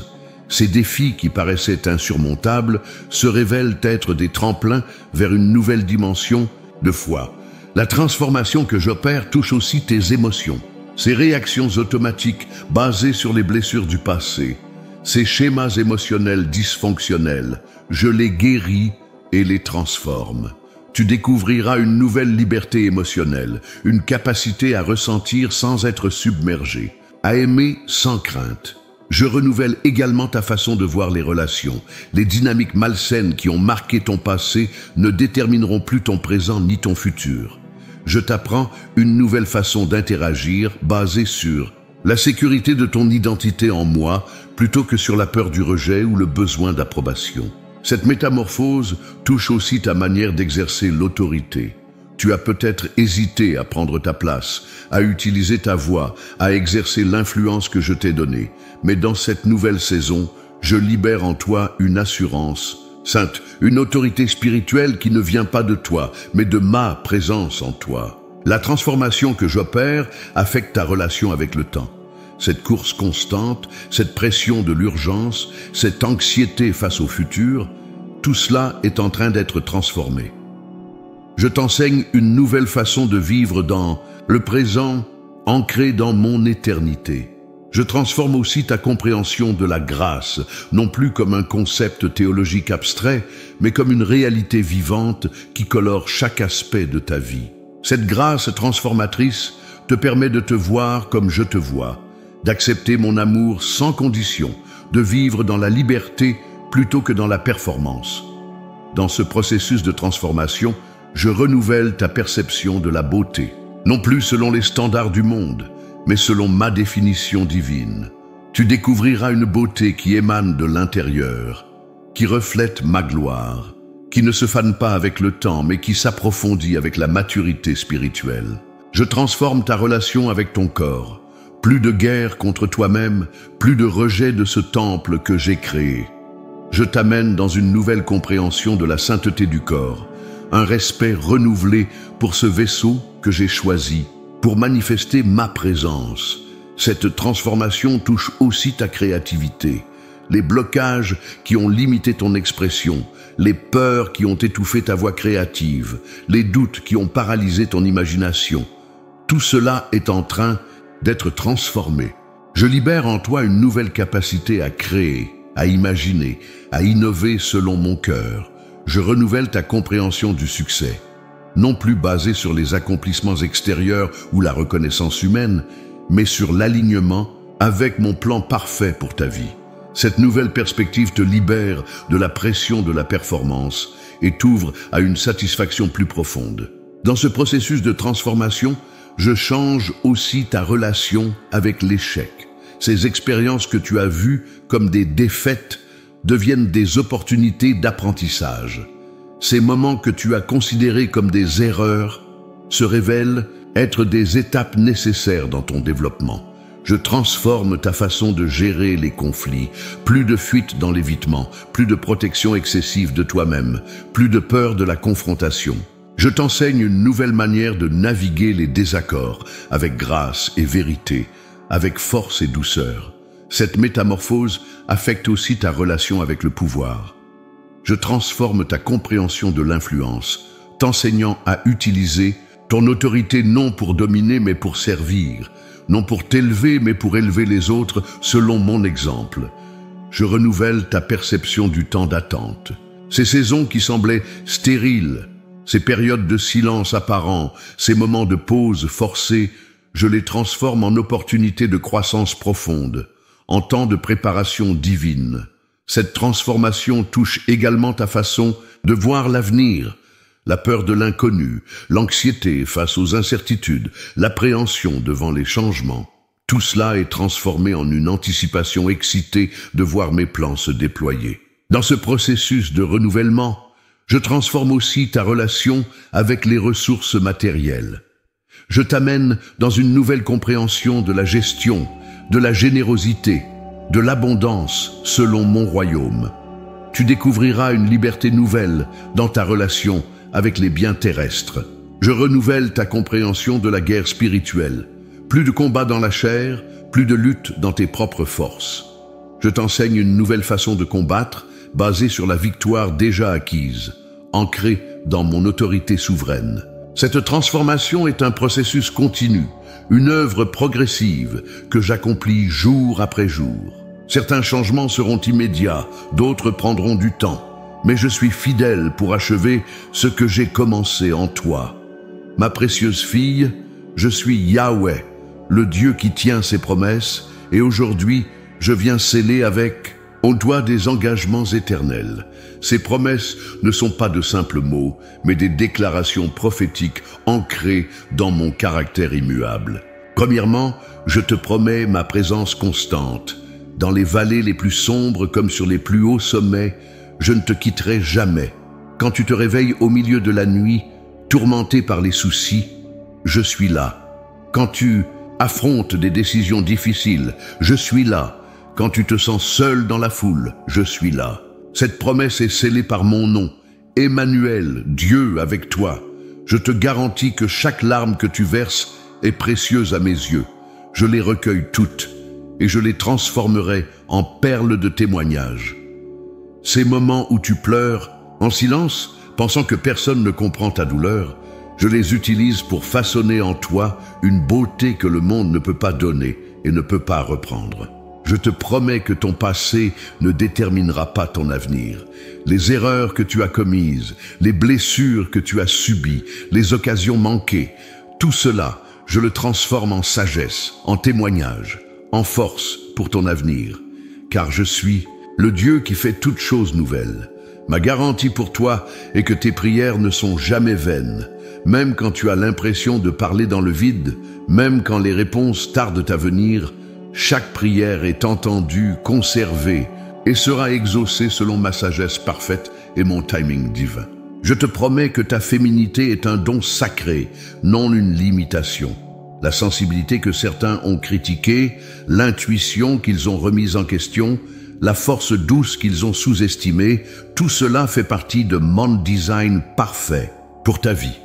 Ces défis qui paraissaient insurmontables se révèlent être des tremplins vers une nouvelle dimension de foi. La transformation que j'opère touche aussi tes émotions. Ces réactions automatiques basées sur les blessures du passé, ces schémas émotionnels dysfonctionnels, je les guéris et les transforme. Tu découvriras une nouvelle liberté émotionnelle, une capacité à ressentir sans être submergé, à aimer sans crainte. Je renouvelle également ta façon de voir les relations. Les dynamiques malsaines qui ont marqué ton passé ne détermineront plus ton présent ni ton futur. Je t'apprends une nouvelle façon d'interagir basée sur la sécurité de ton identité en moi plutôt que sur la peur du rejet ou le besoin d'approbation. Cette métamorphose touche aussi ta manière d'exercer l'autorité. Tu as peut-être hésité à prendre ta place, à utiliser ta voix, à exercer l'influence que je t'ai donnée. Mais dans cette nouvelle saison, je libère en toi une assurance sainte, une autorité spirituelle qui ne vient pas de toi, mais de ma présence en toi. La transformation que j'opère affecte ta relation avec le temps. Cette course constante, cette pression de l'urgence, cette anxiété face au futur, tout cela est en train d'être transformé. Je t'enseigne une nouvelle façon de vivre dans le présent, ancré dans mon éternité. Je transforme aussi ta compréhension de la grâce, non plus comme un concept théologique abstrait, mais comme une réalité vivante qui colore chaque aspect de ta vie. Cette grâce transformatrice te permet de te voir comme je te vois, d'accepter mon amour sans condition, de vivre dans la liberté plutôt que dans la performance. Dans ce processus de transformation, je renouvelle ta perception de la beauté, non plus selon les standards du monde, mais selon ma définition divine. Tu découvriras une beauté qui émane de l'intérieur, qui reflète ma gloire, qui ne se fane pas avec le temps, mais qui s'approfondit avec la maturité spirituelle. Je transforme ta relation avec ton corps. Plus de guerre contre toi-même, plus de rejet de ce temple que j'ai créé. Je t'amène dans une nouvelle compréhension de la sainteté du corps, un respect renouvelé pour ce vaisseau que j'ai choisi, pour manifester ma présence. Cette transformation touche aussi ta créativité. Les blocages qui ont limité ton expression, les peurs qui ont étouffé ta voix créative, les doutes qui ont paralysé ton imagination. Tout cela est en train d'être transformé. Je libère en toi une nouvelle capacité à créer, à imaginer, à innover selon mon cœur. Je renouvelle ta compréhension du succès. Non plus basé sur les accomplissements extérieurs ou la reconnaissance humaine, mais sur l'alignement avec mon plan parfait pour ta vie. Cette nouvelle perspective te libère de la pression de la performance et t'ouvre à une satisfaction plus profonde. Dans ce processus de transformation, je change aussi ta relation avec l'échec. Ces expériences que tu as vues comme des défaites deviennent des opportunités d'apprentissage. Ces moments que tu as considérés comme des erreurs se révèlent être des étapes nécessaires dans ton développement. Je transforme ta façon de gérer les conflits. Plus de fuite dans l'évitement, plus de protection excessive de toi-même, plus de peur de la confrontation. Je t'enseigne une nouvelle manière de naviguer les désaccords avec grâce et vérité, avec force et douceur. Cette métamorphose affecte aussi ta relation avec le pouvoir. Je transforme ta compréhension de l'influence, t'enseignant à utiliser ton autorité non pour dominer mais pour servir, non pour t'élever mais pour élever les autres selon mon exemple. Je renouvelle ta perception du temps d'attente. Ces saisons qui semblaient stériles, ces périodes de silence apparent, ces moments de pause forcés, je les transforme en opportunités de croissance profonde, en temps de préparation divine. Cette transformation touche également ta façon de voir l'avenir, la peur de l'inconnu, l'anxiété face aux incertitudes, l'appréhension devant les changements. Tout cela est transformé en une anticipation excitée de voir mes plans se déployer. Dans ce processus de renouvellement, je transforme aussi ta relation avec les ressources matérielles. Je t'amène dans une nouvelle compréhension de la gestion, de la générosité, de l'abondance selon mon royaume. Tu découvriras une liberté nouvelle dans ta relation avec les biens terrestres. Je renouvelle ta compréhension de la guerre spirituelle. Plus de combat dans la chair, plus de lutte dans tes propres forces. Je t'enseigne une nouvelle façon de combattre basée sur la victoire déjà acquise, ancrée dans mon autorité souveraine. Cette transformation est un processus continu, une œuvre progressive que j'accomplis jour après jour. Certains changements seront immédiats, d'autres prendront du temps, mais je suis fidèle pour achever ce que j'ai commencé en toi. Ma précieuse fille, je suis Yahweh, le Dieu qui tient ses promesses, et aujourd'hui, je viens sceller avec toi des engagements éternels. Ces promesses ne sont pas de simples mots, mais des déclarations prophétiques ancrées dans mon caractère immuable. Premièrement, je te promets ma présence constante. Dans les vallées les plus sombres comme sur les plus hauts sommets, je ne te quitterai jamais. Quand tu te réveilles au milieu de la nuit, tourmenté par les soucis, je suis là. Quand tu affrontes des décisions difficiles, je suis là. Quand tu te sens seul dans la foule, je suis là. Cette promesse est scellée par mon nom, Emmanuel, Dieu avec toi. Je te garantis que chaque larme que tu verses est précieuse à mes yeux. Je les recueille toutes et je les transformerai en perles de témoignage. Ces moments où tu pleures, en silence, pensant que personne ne comprend ta douleur, je les utilise pour façonner en toi une beauté que le monde ne peut pas donner et ne peut pas reprendre. Je te promets que ton passé ne déterminera pas ton avenir. Les erreurs que tu as commises, les blessures que tu as subies, les occasions manquées, tout cela, je le transforme en sagesse, en témoignage, en force pour ton avenir. Car je suis le Dieu qui fait toutes choses nouvelles. Ma garantie pour toi est que tes prières ne sont jamais vaines. Même quand tu as l'impression de parler dans le vide, même quand les réponses tardent à venir, chaque prière est entendue, conservée et sera exaucée selon ma sagesse parfaite et mon timing divin. Je te promets que ta féminité est un don sacré, non une limitation. La sensibilité que certains ont critiquée, l'intuition qu'ils ont remise en question, la force douce qu'ils ont sous-estimée, tout cela fait partie de mon design parfait pour ta vie.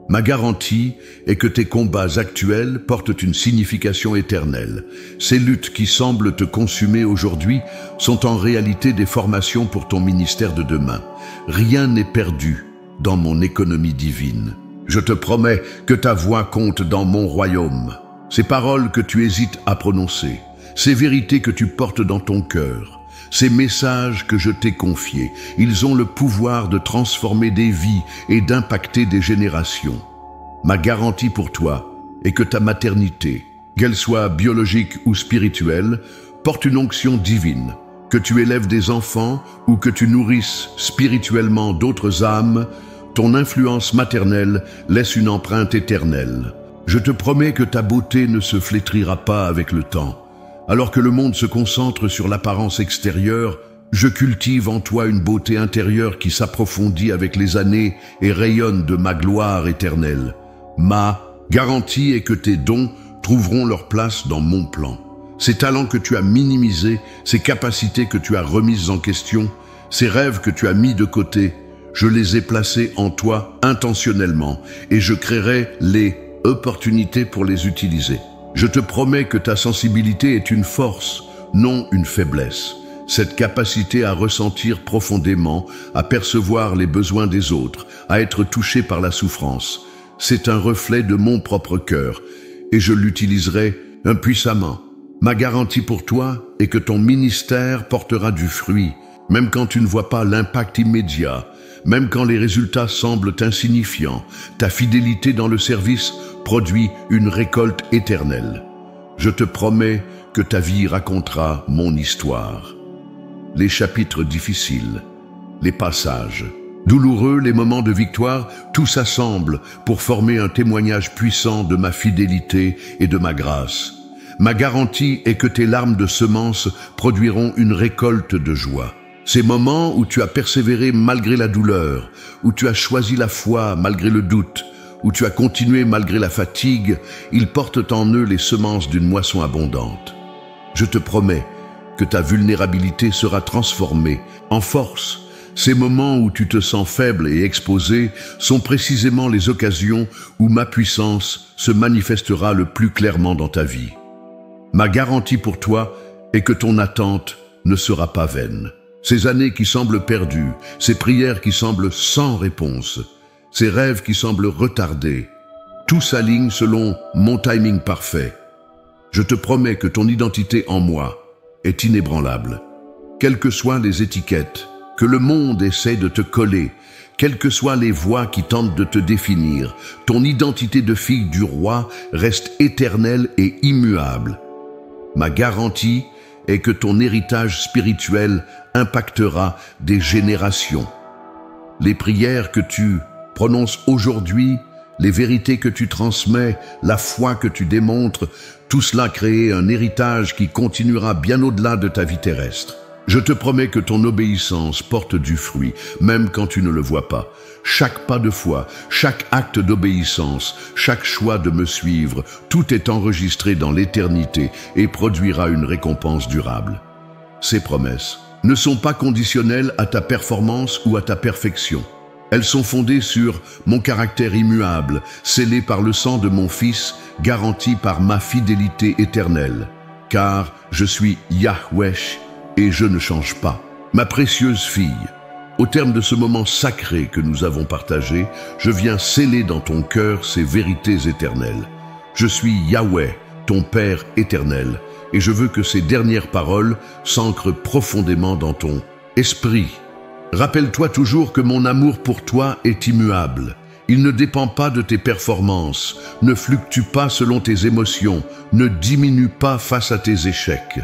Ma garantie est que tes combats actuels portent une signification éternelle. Ces luttes qui semblent te consumer aujourd'hui sont en réalité des formations pour ton ministère de demain. Rien n'est perdu dans mon économie divine. Je te promets que ta voix compte dans mon royaume. Ces paroles que tu hésites à prononcer, ces vérités que tu portes dans ton cœur, ces messages que je t'ai confiés, ils ont le pouvoir de transformer des vies et d'impacter des générations. Ma garantie pour toi est que ta maternité, qu'elle soit biologique ou spirituelle, porte une onction divine, que tu élèves des enfants ou que tu nourrisses spirituellement d'autres âmes, ton influence maternelle laisse une empreinte éternelle. Je te promets que ta beauté ne se flétrira pas avec le temps. Alors que le monde se concentre sur l'apparence extérieure, je cultive en toi une beauté intérieure qui s'approfondit avec les années et rayonne de ma gloire éternelle. Ma garantie est que tes dons trouveront leur place dans mon plan. Ces talents que tu as minimisés, ces capacités que tu as remises en question, ces rêves que tu as mis de côté, je les ai placés en toi intentionnellement et je créerai les opportunités pour les utiliser. Je te promets que ta sensibilité est une force, non une faiblesse. cette capacité à ressentir profondément, à percevoir les besoins des autres, à être touché par la souffrance. C'est un reflet de mon propre cœur, et je l'utiliserai impuissamment. Ma garantie pour toi est que ton ministère portera du fruit, même quand tu ne vois pas l'impact immédiat, même quand les résultats semblent insignifiants. Ta fidélité dans le service produit une récolte éternelle. Je te promets que ta vie racontera mon histoire. Les chapitres difficiles, les passages douloureux, les moments de victoire, tout s'assemble pour former un témoignage puissant de ma fidélité et de ma grâce. Ma garantie est que tes larmes de semences produiront une récolte de joie. Ces moments où tu as persévéré malgré la douleur, où tu as choisi la foi malgré le doute, où tu as continué malgré la fatigue, ils portent en eux les semences d'une moisson abondante. Je te promets que ta vulnérabilité sera transformée en force. Ces moments où tu te sens faible et exposé sont précisément les occasions où ma puissance se manifestera le plus clairement dans ta vie. Ma garantie pour toi est que ton attente ne sera pas vaine. Ces années qui semblent perdues, ces prières qui semblent sans réponse, ces rêves qui semblent retardés, tout s'aligne selon mon timing parfait. Je te promets que ton identité en moi est inébranlable. Quelles que soient les étiquettes que le monde essaie de te coller, quelles que soient les voix qui tentent de te définir, ton identité de fille du roi reste éternelle et immuable. Ma garantie est que ton héritage spirituel impactera des générations. Les prières que tu prononces aujourd'hui, les vérités que tu transmets, la foi que tu démontres, tout cela crée un héritage qui continuera bien au-delà de ta vie terrestre. Je te promets que ton obéissance porte du fruit, même quand tu ne le vois pas. Chaque pas de foi, chaque acte d'obéissance, chaque choix de me suivre, tout est enregistré dans l'éternité et produira une récompense durable. Ces promesses ne sont pas conditionnelles à ta performance ou à ta perfection. Elles sont fondées sur mon caractère immuable, scellé par le sang de mon Fils, garanti par ma fidélité éternelle. Car je suis Yahweh et je ne change pas. Ma précieuse fille, au terme de ce moment sacré que nous avons partagé, je viens sceller dans ton cœur ces vérités éternelles. Je suis Yahweh, ton Père éternel, et je veux que ces dernières paroles s'ancrent profondément dans ton esprit. Rappelle-toi toujours que mon amour pour toi est immuable. Il ne dépend pas de tes performances, ne fluctue pas selon tes émotions, ne diminue pas face à tes échecs.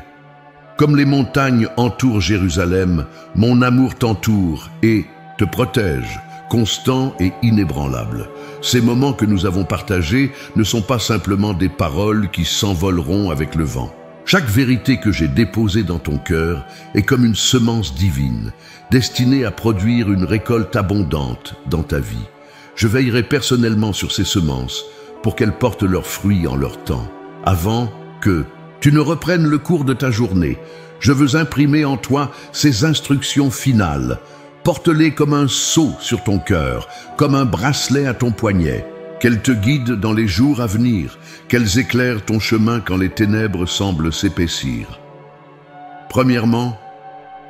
Comme les montagnes entourent Jérusalem, mon amour t'entoure et te protège, constant et inébranlable. Ces moments que nous avons partagés ne sont pas simplement des paroles qui s'envoleront avec le vent. Chaque vérité que j'ai déposée dans ton cœur est comme une semence divine, destinée à produire une récolte abondante dans ta vie. Je veillerai personnellement sur ces semences pour qu'elles portent leurs fruits en leur temps. Avant que tu ne reprennes le cours de ta journée, je veux imprimer en toi ces instructions finales. Porte-les comme un sceau sur ton cœur, comme un bracelet à ton poignet. Qu'elles te guident dans les jours à venir, qu'elles éclairent ton chemin quand les ténèbres semblent s'épaissir. Premièrement,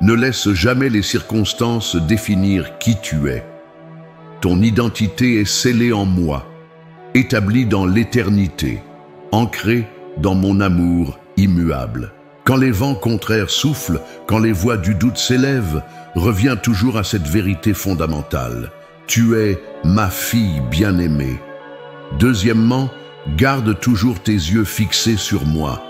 ne laisse jamais les circonstances définir qui tu es. Ton identité est scellée en moi, établie dans l'éternité, ancrée dans mon amour immuable. Quand les vents contraires soufflent, quand les voix du doute s'élèvent, reviens toujours à cette vérité fondamentale. Tu es ma fille bien-aimée. Deuxièmement, garde toujours tes yeux fixés sur moi.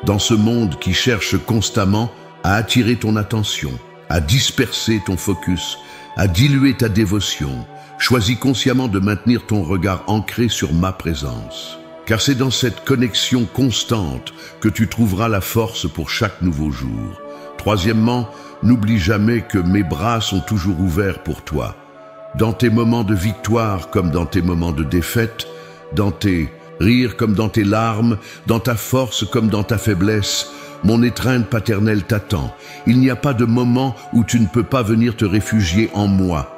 Dans ce monde qui cherche constamment à attirer ton attention, à disperser ton focus, à diluer ta dévotion, choisis consciemment de maintenir ton regard ancré sur ma présence. Car c'est dans cette connexion constante que tu trouveras la force pour chaque nouveau jour. Troisièmement, n'oublie jamais que mes bras sont toujours ouverts pour toi. Dans tes moments de victoire comme dans tes moments de défaite, dans tes rires comme dans tes larmes, dans ta force comme dans ta faiblesse, mon étreinte paternelle t'attend. Il n'y a pas de moment où tu ne peux pas venir te réfugier en moi.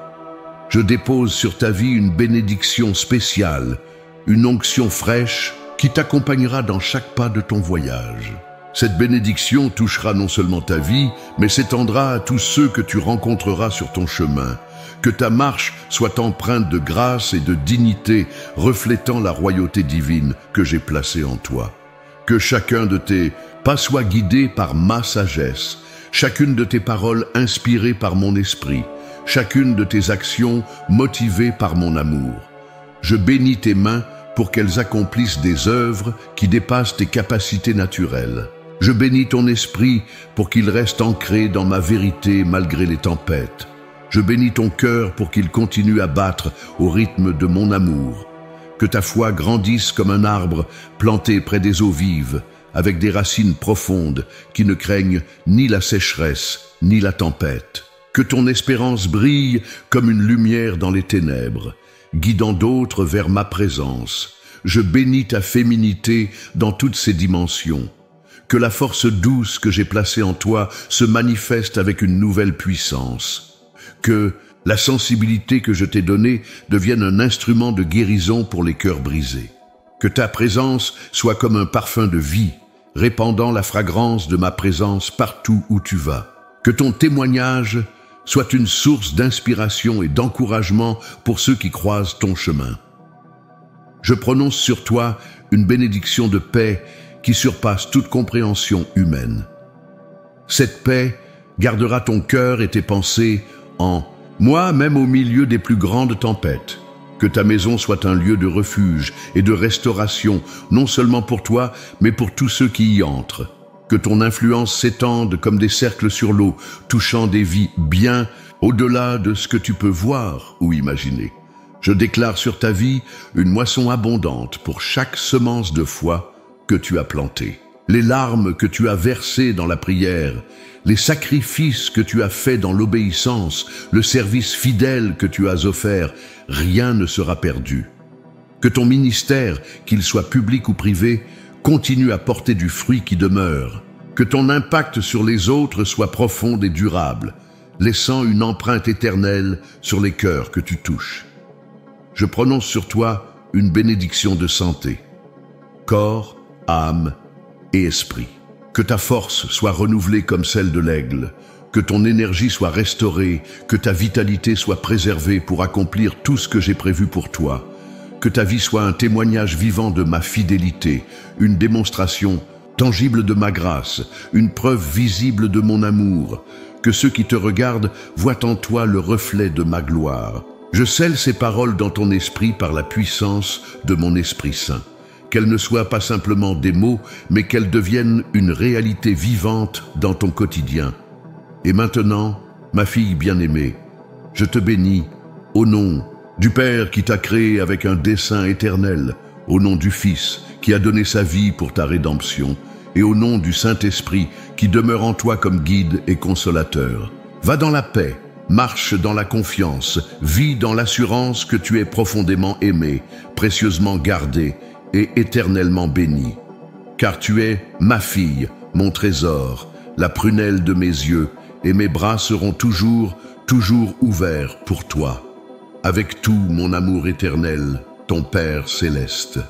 Je dépose sur ta vie une bénédiction spéciale, une onction fraîche qui t'accompagnera dans chaque pas de ton voyage. Cette bénédiction touchera non seulement ta vie, mais s'étendra à tous ceux que tu rencontreras sur ton chemin. Que ta marche soit empreinte de grâce et de dignité, reflétant la royauté divine que j'ai placée en toi. Que chacun de tes pas soit guidé par ma sagesse, chacune de tes paroles inspirée par mon esprit, chacune de tes actions motivée par mon amour. Je bénis tes mains pour qu'elles accomplissent des œuvres qui dépassent tes capacités naturelles. Je bénis ton esprit pour qu'il reste ancré dans ma vérité malgré les tempêtes. Je bénis ton cœur pour qu'il continue à battre au rythme de mon amour. Que ta foi grandisse comme un arbre planté près des eaux vives, avec des racines profondes qui ne craignent ni la sécheresse ni la tempête. Que ton espérance brille comme une lumière dans les ténèbres, guidant d'autres vers ma présence. Je bénis ta féminité dans toutes ses dimensions. Que la force douce que j'ai placée en toi se manifeste avec une nouvelle puissance. Que la sensibilité que je t'ai donnée devienne un instrument de guérison pour les cœurs brisés. Que ta présence soit comme un parfum de vie, répandant la fragrance de ma présence partout où tu vas. Que ton témoignage soit une source d'inspiration et d'encouragement pour ceux qui croisent ton chemin. Je prononce sur toi une bénédiction de paix qui surpasse toute compréhension humaine. Cette paix gardera ton cœur et tes pensées en moi, même au milieu des plus grandes tempêtes. Que ta maison soit un lieu de refuge et de restauration, non seulement pour toi, mais pour tous ceux qui y entrent. Que ton influence s'étende comme des cercles sur l'eau, touchant des vies bien au-delà de ce que tu peux voir ou imaginer. Je déclare sur ta vie une moisson abondante pour chaque semence de foi que tu as plantée. Les larmes que tu as versées dans la prière, les sacrifices que tu as faits dans l'obéissance, le service fidèle que tu as offert, rien ne sera perdu. Que ton ministère, qu'il soit public ou privé, continue à porter du fruit qui demeure. Que ton impact sur les autres soit profond et durable, laissant une empreinte éternelle sur les cœurs que tu touches. Je prononce sur toi une bénédiction de santé, corps, âme et esprit. Que ta force soit renouvelée comme celle de l'aigle, que ton énergie soit restaurée, que ta vitalité soit préservée pour accomplir tout ce que j'ai prévu pour toi. Que ta vie soit un témoignage vivant de ma fidélité, une démonstration tangible de ma grâce, une preuve visible de mon amour. Que ceux qui te regardent voient en toi le reflet de ma gloire. Je scelle ces paroles dans ton esprit par la puissance de mon Esprit Saint. Qu'elles ne soient pas simplement des mots, mais qu'elles deviennent une réalité vivante dans ton quotidien. Et maintenant, ma fille bien-aimée, je te bénis au nom du Père qui t'a créé avec un dessein éternel, au nom du Fils qui a donné sa vie pour ta rédemption, et au nom du Saint-Esprit qui demeure en toi comme guide et consolateur. Va dans la paix, marche dans la confiance, vis dans l'assurance que tu es profondément aimé, précieusement gardé et éternellement béni. Car tu es ma fille, mon trésor, la prunelle de mes yeux, et mes bras seront toujours ouverts pour toi. Avec tout mon amour éternel, ton Père céleste.